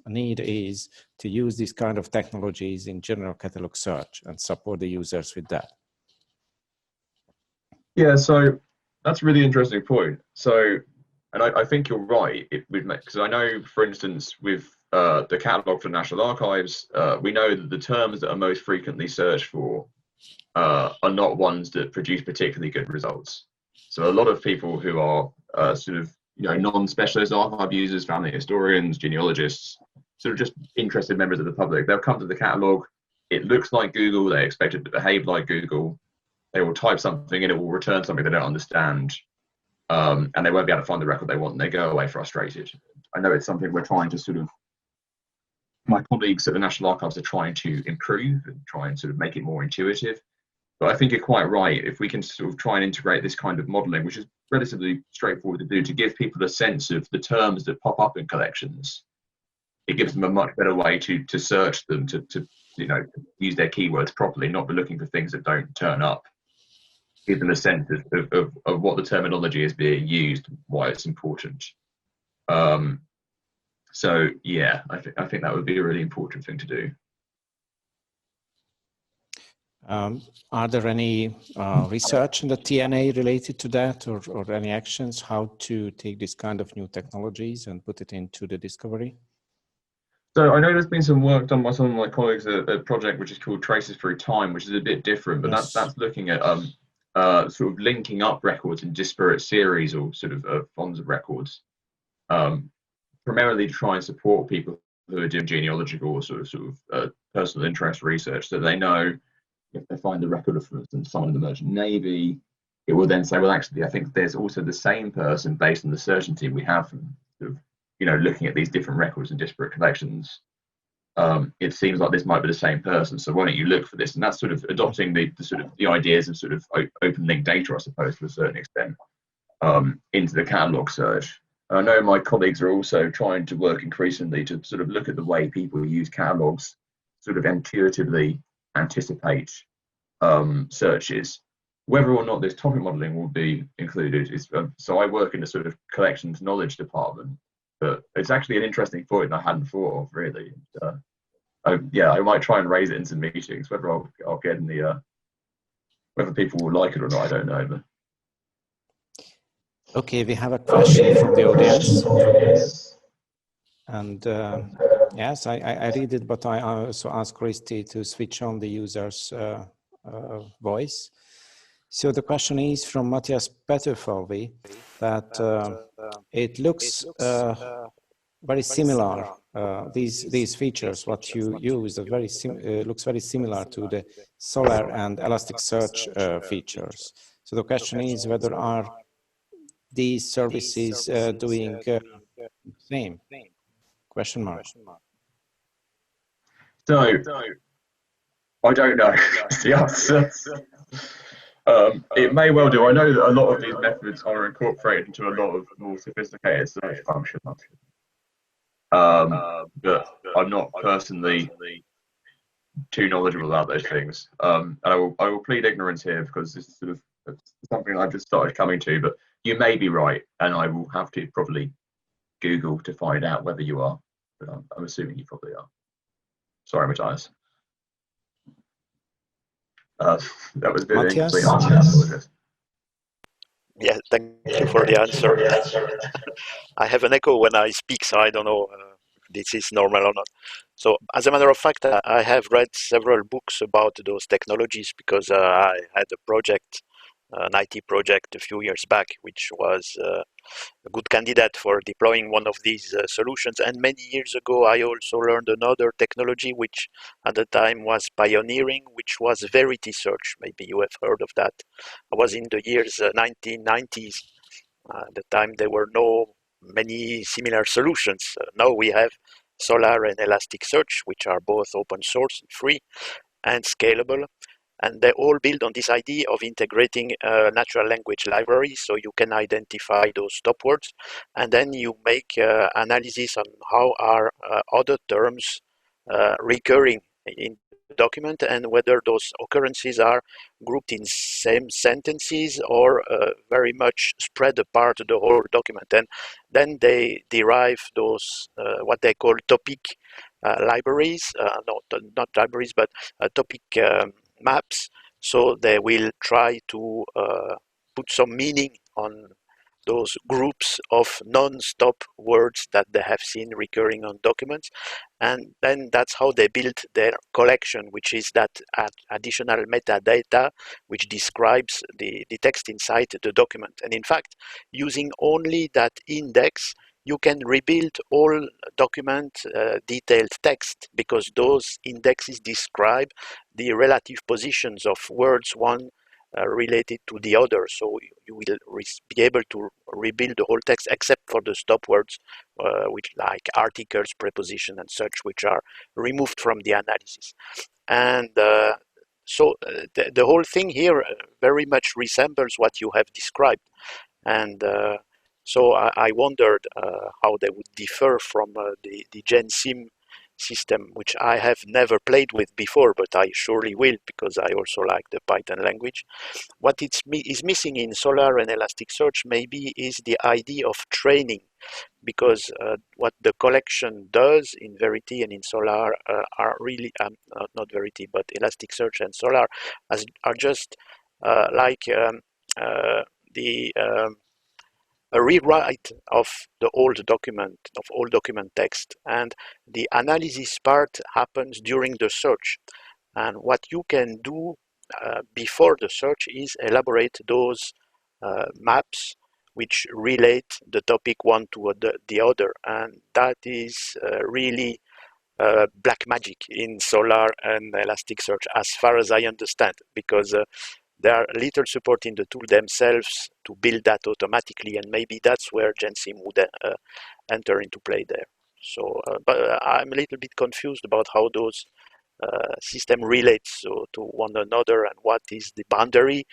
need is to use these kind of technologies in general catalog search and support the users with that. Yeah, so that's a really interesting point. So, and I think you're right. Because I know, for instance, with the catalogue for National Archives, we know that the terms that are most frequently searched for are not ones that produce particularly good results. So a lot of people who are sort of non-specialist archive users, family historians, genealogists, sort of just interested members of the public, they'll come to the catalogue. It looks like Google. They expect it to behave like Google. They will type something and it will return something they don't understand, and they won't be able to find the record they want, and they go away frustrated. I know it's something we're trying to my colleagues at the National Archives are trying to improve and try and sort of make it more intuitive. But I think you're quite right. If we can sort of try and integrate this kind of modeling, which is relatively straightforward to do, to give people a sense of the terms that pop up in collections, it gives them a much better way to search them, to use their keywords properly, not be looking for things that don't turn up. Give them a sense of what the terminology is being used, why it's important. So yeah, I think that would be a really important thing to do. Are there any research in the TNA related to that, or any actions how to take this kind of new technologies and put it into the discovery? So I know there's been some work done by some of my colleagues at a project which is called Traces Through Time, which is a bit different, but Yes. that's looking at sort of linking up records in disparate series or sort of fonts of records, primarily to try and support people who are doing genealogical or sort of personal interest research, so they know if they find a record of, for instance, someone in the Merchant Navy, it will then say, well, actually, I think there's also the same person based on the certainty we have from sort of, looking at these different records and disparate collections. It seems like this might be the same person, so why don't you look for this? And that's sort of adopting the ideas of sort of open link data, I suppose, to a certain extent, into the catalogue search. I know my colleagues are also trying to work increasingly to sort of look at the way people use catalogues, sort of intuitively anticipate searches. Whether or not this topic modeling will be included is so I work in a sort of collections knowledge department, but it's actually an interesting point I hadn't thought of really. Yeah, I might try and raise it in some meetings. Whether I'll get in the whether people will like it or not, I don't know. But okay, we have a question from the audience, and yes, I read it, but I also ask Christy to switch on the user's voice. So the question is from Matthias Petterfolvi that it looks very similar. These features, what you use, are looks very similar to the Cholera and Elasticsearch features. So the question is whether are these services doing the same? Question mark. So I don't know the answer. It may well do. I know that a lot of these methods are incorporated into a lot of more sophisticated search functions. But I'm not personally too knowledgeable about those things. And I will plead ignorance here because this is sort of something I've just started coming to. But you may be right, and I will have to probably Google to find out whether you are. But I'm assuming you probably are. Sorry, Matthias. That was a bit of an incomplete answer. Yeah, thank you for the answer. I have an echo when I speak, so I don't know if this is normal or not. So, as a matter of fact, I have read several books about those technologies because I had a project, an IT project a few years back, which was a good candidate for deploying one of these solutions. And many years ago, I also learned another technology, which at the time was pioneering, which was Verity Search. Maybe you have heard of that. I was in the years 1990s. At the time, there were no many similar solutions. Now we have Solar and Elasticsearch, which are both open source and free and scalable. And they all build on this idea of integrating natural language libraries, so you can identify those stop words, and then you make analysis on how are other terms recurring in the document and whether those occurrences are grouped in same sentences or very much spread apart the whole document. And then they derive those what they call topic libraries, not libraries, but topic maps, so they will try to put some meaning on those groups of non-stop words that they have seen recurring on documents, and then that's how they build their collection, which is that additional metadata which describes the text inside the document. And in fact, using only that index, you can rebuild all document detailed text, because those indexes describe the relative positions of words, one related to the other. So you will be able to rebuild the whole text except for the stop words, which like articles, preposition, and such, which are removed from the analysis. And so the whole thing here very much resembles what you have described. And so I wondered how they would differ from the GenSim system, which I have never played with before, but I surely will because I also like the Python language. What is missing in Solr and Elasticsearch maybe is the idea of training, because what the collection does in Verity and in Solr are really, not Verity, but Elasticsearch and Solr are just like the a rewrite of the old document, of old document text, and the analysis part happens during the search. And what you can do before the search is elaborate those maps which relate the topic one to the other, and that is really black magic in Solr and Elasticsearch, as far as I understand, because there are little support in the tool themselves to build that automatically, and maybe that's where GenSim would enter into play there. So, but I'm a little bit confused about how those system relates to one another, and what is the boundary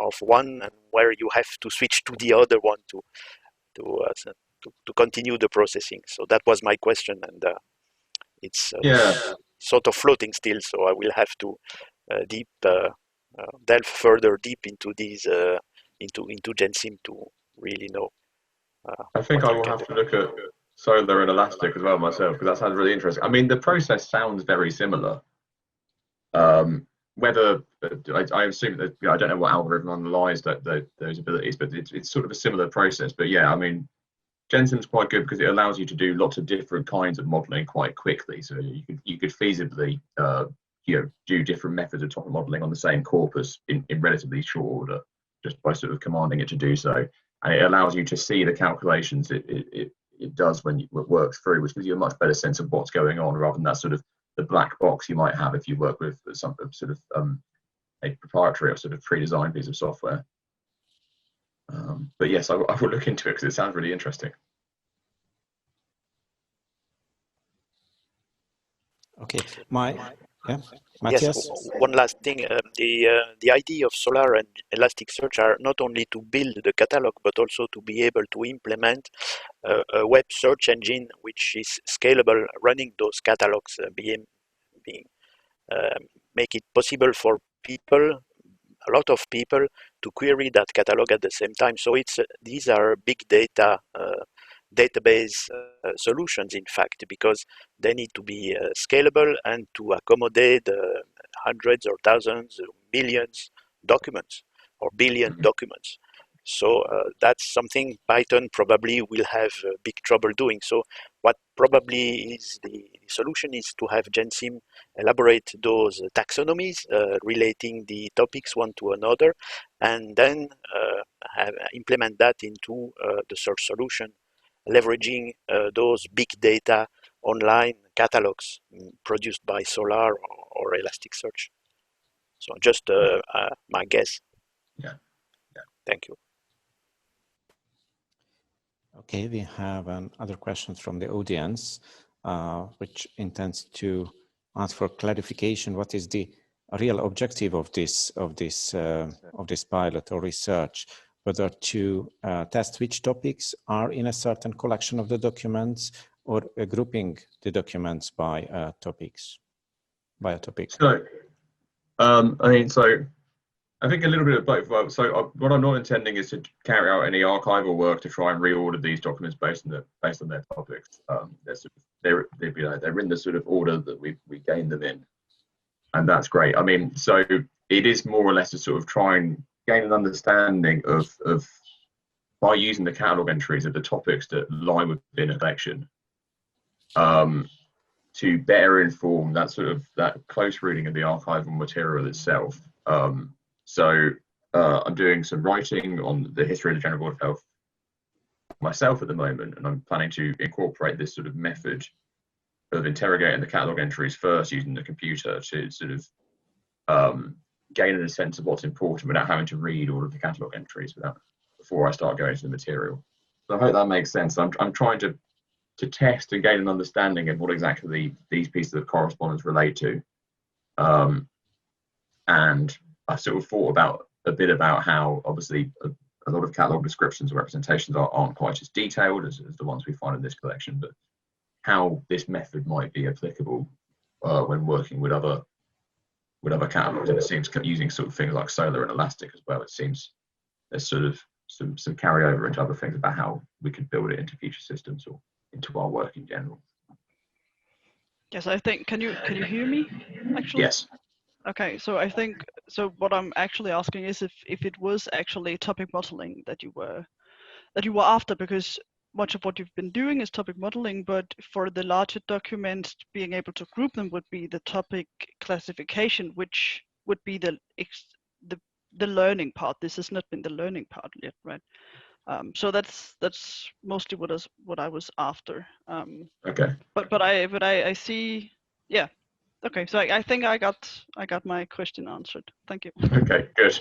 of one, and where you have to switch to the other one to continue the processing. So that was my question, and it's sort of floating still. So I will have to delve further deep into these into GenSim to really know. I think I will have to look at Solr and Elastic as well myself, because that sounds really interesting. I mean, the process sounds very similar. Whether I assume that, I don't know what algorithm underlies those abilities, but it's sort of a similar process. But yeah, I mean, GenSim's quite good because it allows you to do lots of different kinds of modeling quite quickly. So you could feasibly do different methods of topic modeling on the same corpus in relatively short order, just by sort of commanding it to do so. And it allows you to see the calculations it does when it works through, which gives you a much better sense of what's going on, rather than that sort of the black box you might have if you work with some sort of a proprietary or sort of pre-designed piece of software. But yes, I will look into it because it sounds really interesting. Okay, Matthias? Yes, one last thing. The idea of Solr and Elasticsearch are not only to build the catalog, but also to be able to implement a web search engine which is scalable, running those catalogs, make it possible for people, a lot of people, to query that catalog at the same time. So these are big data database solutions, in fact, because they need to be scalable and to accommodate hundreds or thousands, millions documents or billion documents. So that's something Python probably will have big trouble doing. So what probably is the solution is to have GenSim elaborate those taxonomies relating the topics one to another, and then implement that into the search solution, leveraging those big data online catalogs produced by Solr or Elasticsearch. So just my guess. Yeah. Thank you. Okay, we have other questions from the audience, which intends to ask for clarification. What is the real objective of this pilot or research? Whether to test which topics are in a certain collection of the documents, or grouping the documents by topics, by a topic. So, I think a little bit of both. So what I'm not intending is to carry out any archival work to try and reorder these documents based on their topics. They're in the sort of order that we gained them in, and that's great. I mean, so it is more or less to sort of try and gain an understanding of by using the catalog entries of the topics that lie within a collection, to better inform that close reading of the archival material itself. So I'm doing some writing on the history of the general board of health myself at the moment, and I'm planning to incorporate this sort of method of interrogating the catalog entries first using the computer to sort of gain a sense of what's important without having to read all of the catalog entries before I start going to the material. So I hope that makes sense. I'm trying to test and gain an understanding of what exactly these pieces of correspondence relate to. And I sort of thought a bit about how obviously a lot of catalog descriptions or representations aren't quite as detailed as the ones we find in this collection, but how this method might be applicable when working with other catalogs. And it seems using sort of things like Solar and Elastic as well. It seems there's sort of some carryover into other things about how we could build it into future systems or into our work in general. Yes, I think. Can you hear me? Actually. Yes. Okay, so I think what I'm actually asking is if it was actually topic modeling that you were after, because much of what you've been doing is topic modeling, but for the larger documents, being able to group them would be the topic classification, which would be the learning part. This has not been the learning part yet, right? So that's mostly what I was after. Okay. But I see. Yeah. Okay. So I think I got my question answered. Thank you. Okay, good.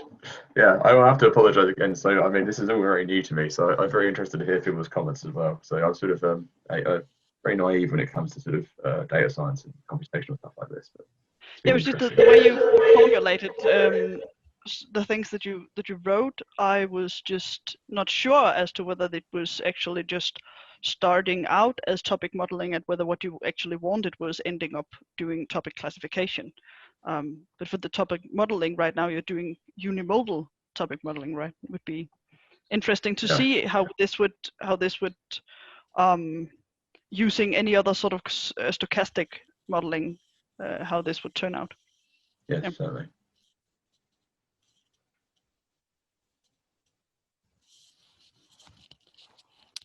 Yeah, I will have to apologise again. So I mean, this is all very new to me, so I'm very interested to hear people's comments as well. So I'm sort of very naive when it comes to sort of data science and computational stuff like this. But yeah, it was just the way you formulated the things that you wrote. I was just not sure as to whether it was actually just starting out as topic modeling and whether what you actually wanted was ending up doing topic classification. But for the topic modeling right now, you're doing unimodal topic modeling, right? It would be interesting to see how this would using any other sort of stochastic modeling, how this would turn out. Yes, certainly.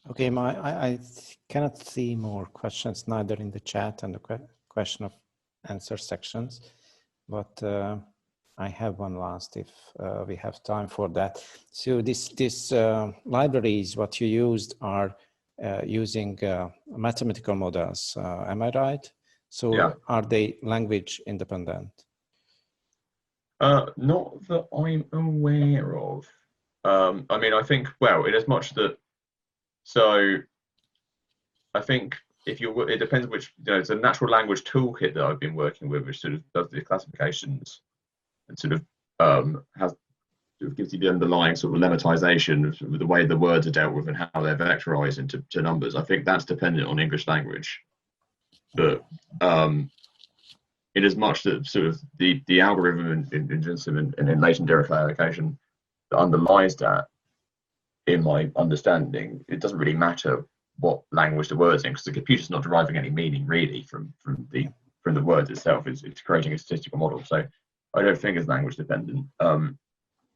Okay, I cannot see more questions, neither in the chat and the question of answer sections, but I have one last if we have time for that. So this libraries, what you used are using mathematical models, am I right? So yeah. Are they language independent? Not that I'm aware of. I mean, I think, well, in as much that, so I think if you're, it depends which, it's a natural language toolkit that I've been working with, which sort of does the classifications and sort of gives you the underlying sort of lemmatization of the way the words are dealt with and how they're vectorized into numbers. I think that's dependent on English language. But in as much that sort of the algorithm in latent derivative allocation that underlies that, in my understanding, it doesn't really matter what language the words in, because the computer's not deriving any meaning really from the words itself. It's creating a statistical model. So I don't think it's language dependent. I'm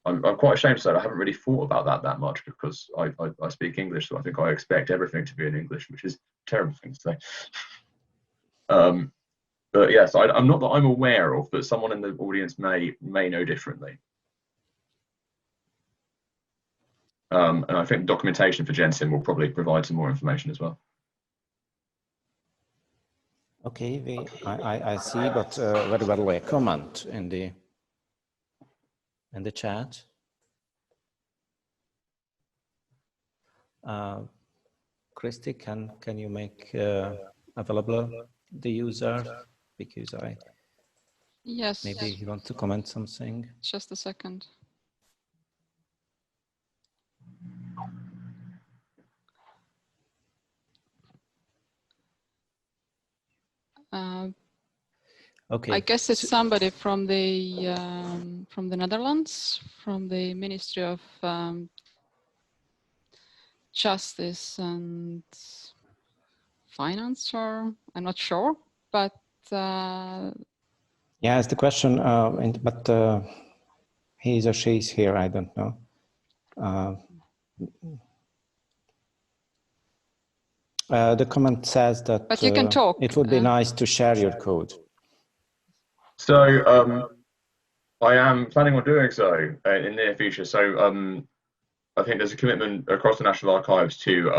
quite ashamed to say I haven't really thought about that much, because I speak English, so I think I expect everything to be in English, which is a terrible thing to say. But yes, I'm not that I'm aware of, but someone in the audience may know differently. And I think documentation for Jensen will probably provide some more information as well. Okay, I see, but very well a comment in the chat. Christy, can you make available the user, because yes, maybe you want to comment something. Just a second. Okay. I guess it's somebody from the Netherlands, from the Ministry of Justice and Finance, or I'm not sure, but yeah, it's the question, but he or she is here, I don't know. The comment says that but you can talk. It would be nice to share your code. So I am planning on doing so in the near future. So I think there's a commitment across the National Archives to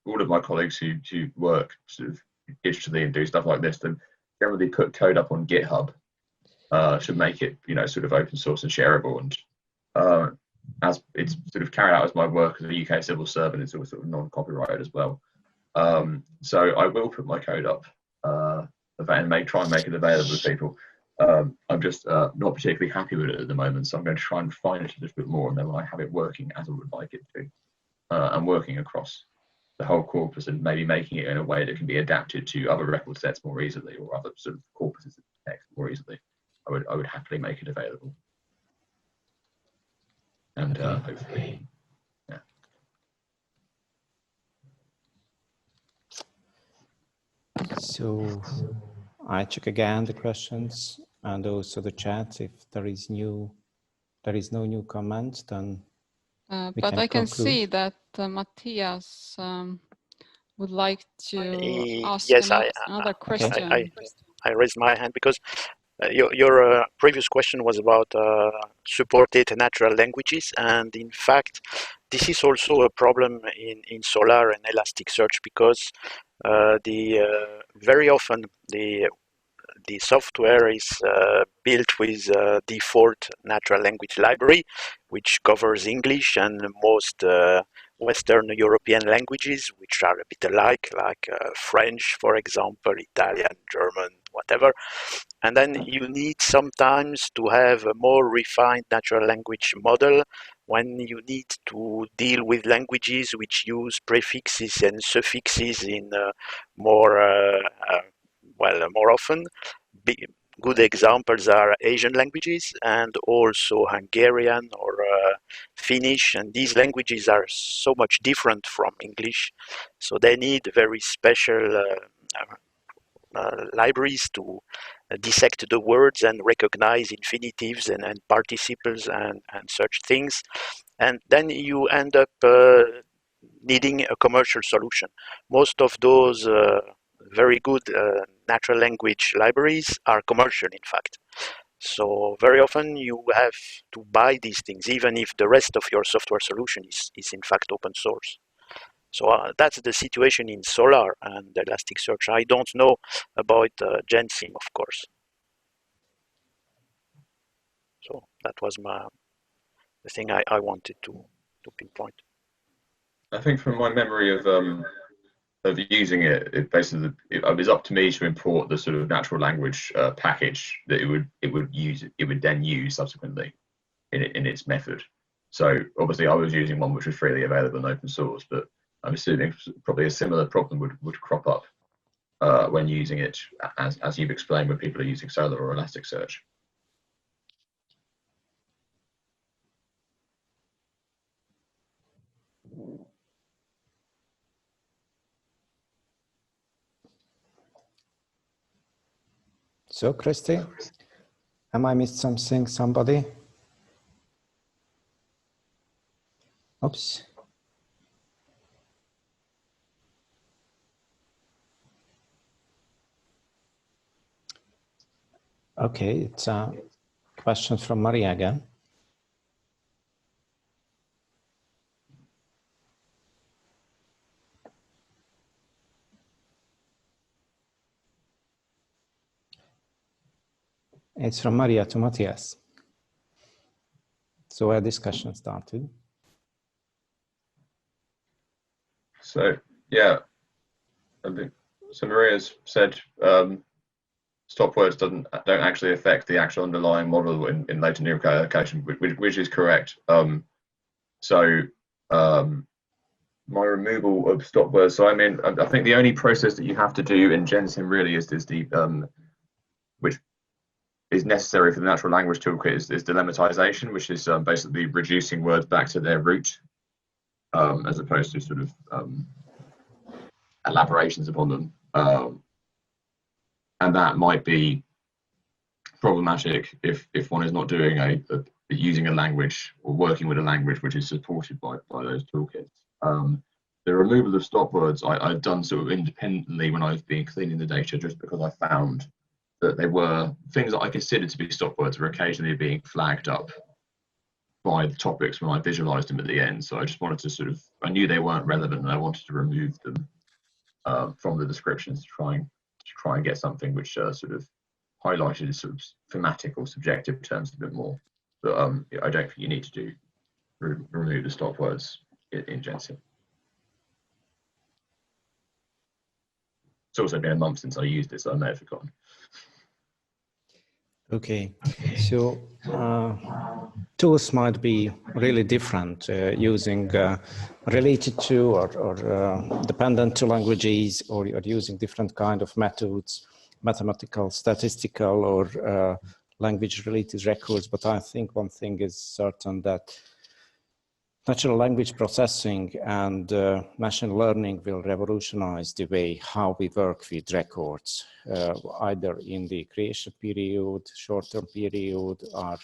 all of my colleagues who work sort of digitally and do stuff like this to generally put code up on GitHub. Should make it, sort of open source and shareable. And as it's sort of carried out as my work as a UK civil servant, it's all sort of non-copyrighted as well. So I will put my code up and try and make it available to people. I'm just not particularly happy with it at the moment, so I'm going to try and refine it a little bit more, and then when I have it working as I would like it to, and working across the whole corpus and maybe making it in a way that can be adapted to other record sets more easily, or other sort of corpuses of text more easily, I would happily make it available. And hopefully, yeah. So I check again the questions and also the chat. If there is no new comment, then but I can conclude. see that Matthias would like to ask yes, another question. I raised my hand because your previous question was about supported natural languages, and in fact, this is also a problem in Solr and Elasticsearch because very often the software is built with default natural language library, which covers English and most Western European languages, which are a bit alike, like French, for example, Italian, German, whatever. And then you need sometimes to have a more refined natural language model when you need to deal with languages which use prefixes and suffixes in more often. Good examples are Asian languages and also Hungarian or Finnish, and these languages are so much different from English, so they need very special libraries to dissect the words and recognize infinitives and participles and such things, and then you end up needing a commercial solution. Most of those very good natural language libraries are commercial, in fact. So very often you have to buy these things, even if the rest of your software solution is in fact open source. So that's the situation in Solr and Elasticsearch. I don't know about Gensim, of course. So that was the thing I wanted to pinpoint. I think from my memory of using it, it basically it was up to me to import the sort of natural language package that it would then use subsequently in its method. So obviously I was using one which was freely available and open source, but I'm assuming probably a similar problem would crop up when using it, as you've explained, when people are using Solr or Elasticsearch. So, Christy, am I missed something? Somebody? Oops. Okay, it's a question from Maria again. It's from Maria to Matthias. So our discussion started. So yeah, so Maria's said stop words don't actually affect the actual underlying model in latent numeric allocation, which is correct. My removal of stop words. So I mean, I think the only process that you have to do in Gensim really is the which is necessary for the natural language toolkit is delemmatization, which is basically reducing words back to their root, as opposed to sort of elaborations upon them. And that might be problematic if one is not doing using a language or working with a language which is supported by those toolkits. The removal of stop words I've done sort of independently when I've been cleaning the data, just because I found that they were things that I considered to be stop words were occasionally being flagged up by the topics when I visualized them at the end. So I just wanted to sort of, I knew they weren't relevant and I wanted to remove them from the descriptions to try and get something which sort of highlighted sort of thematic or subjective terms a bit more. But I don't think you need to remove the stop words in Gensim. It's also been a month since I used it, so I may have forgotten. Okay, so tools might be really different, using related to or dependent to languages, or using different kind of methods, mathematical, statistical, or language related records. But I think one thing is certain, that natural language processing and machine learning will revolutionize the way how we work with records, either in the creation period, short-term period, or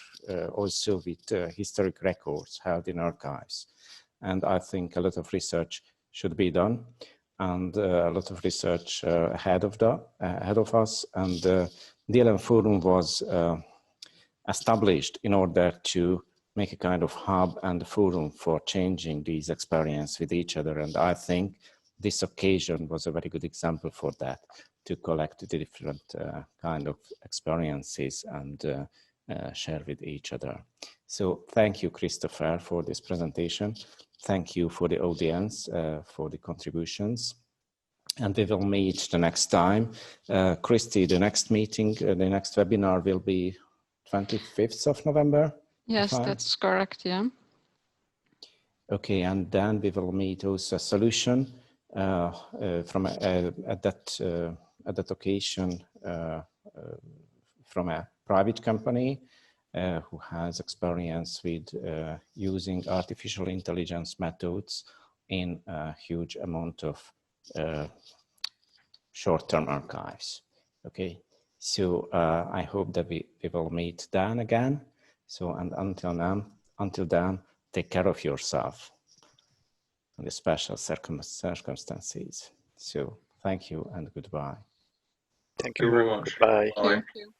also with historic records held in archives. And I think a lot of research should be done, and a lot of research ahead of us. And DLM Forum was established in order to make a kind of hub and forum for changing these experiences with each other. And I think this occasion was a very good example for that, to collect the different kind of experiences and share with each other. So thank you, Christopher, for this presentation. Thank you for the audience, for the contributions. And we will meet the next time. Christy, the next meeting, the next webinar will be 25th of November? Yes, that's correct, yeah. Okay, and then we will meet also a solution from at that occasion from a private company who has experience with using artificial intelligence methods in a huge amount of short-term archives. Okay, so I hope that we will meet Dan again. So, and until then, take care of yourself in the special circumstances. So thank you and goodbye. Thank Thank you very you. much. Goodbye. Bye. Thank you.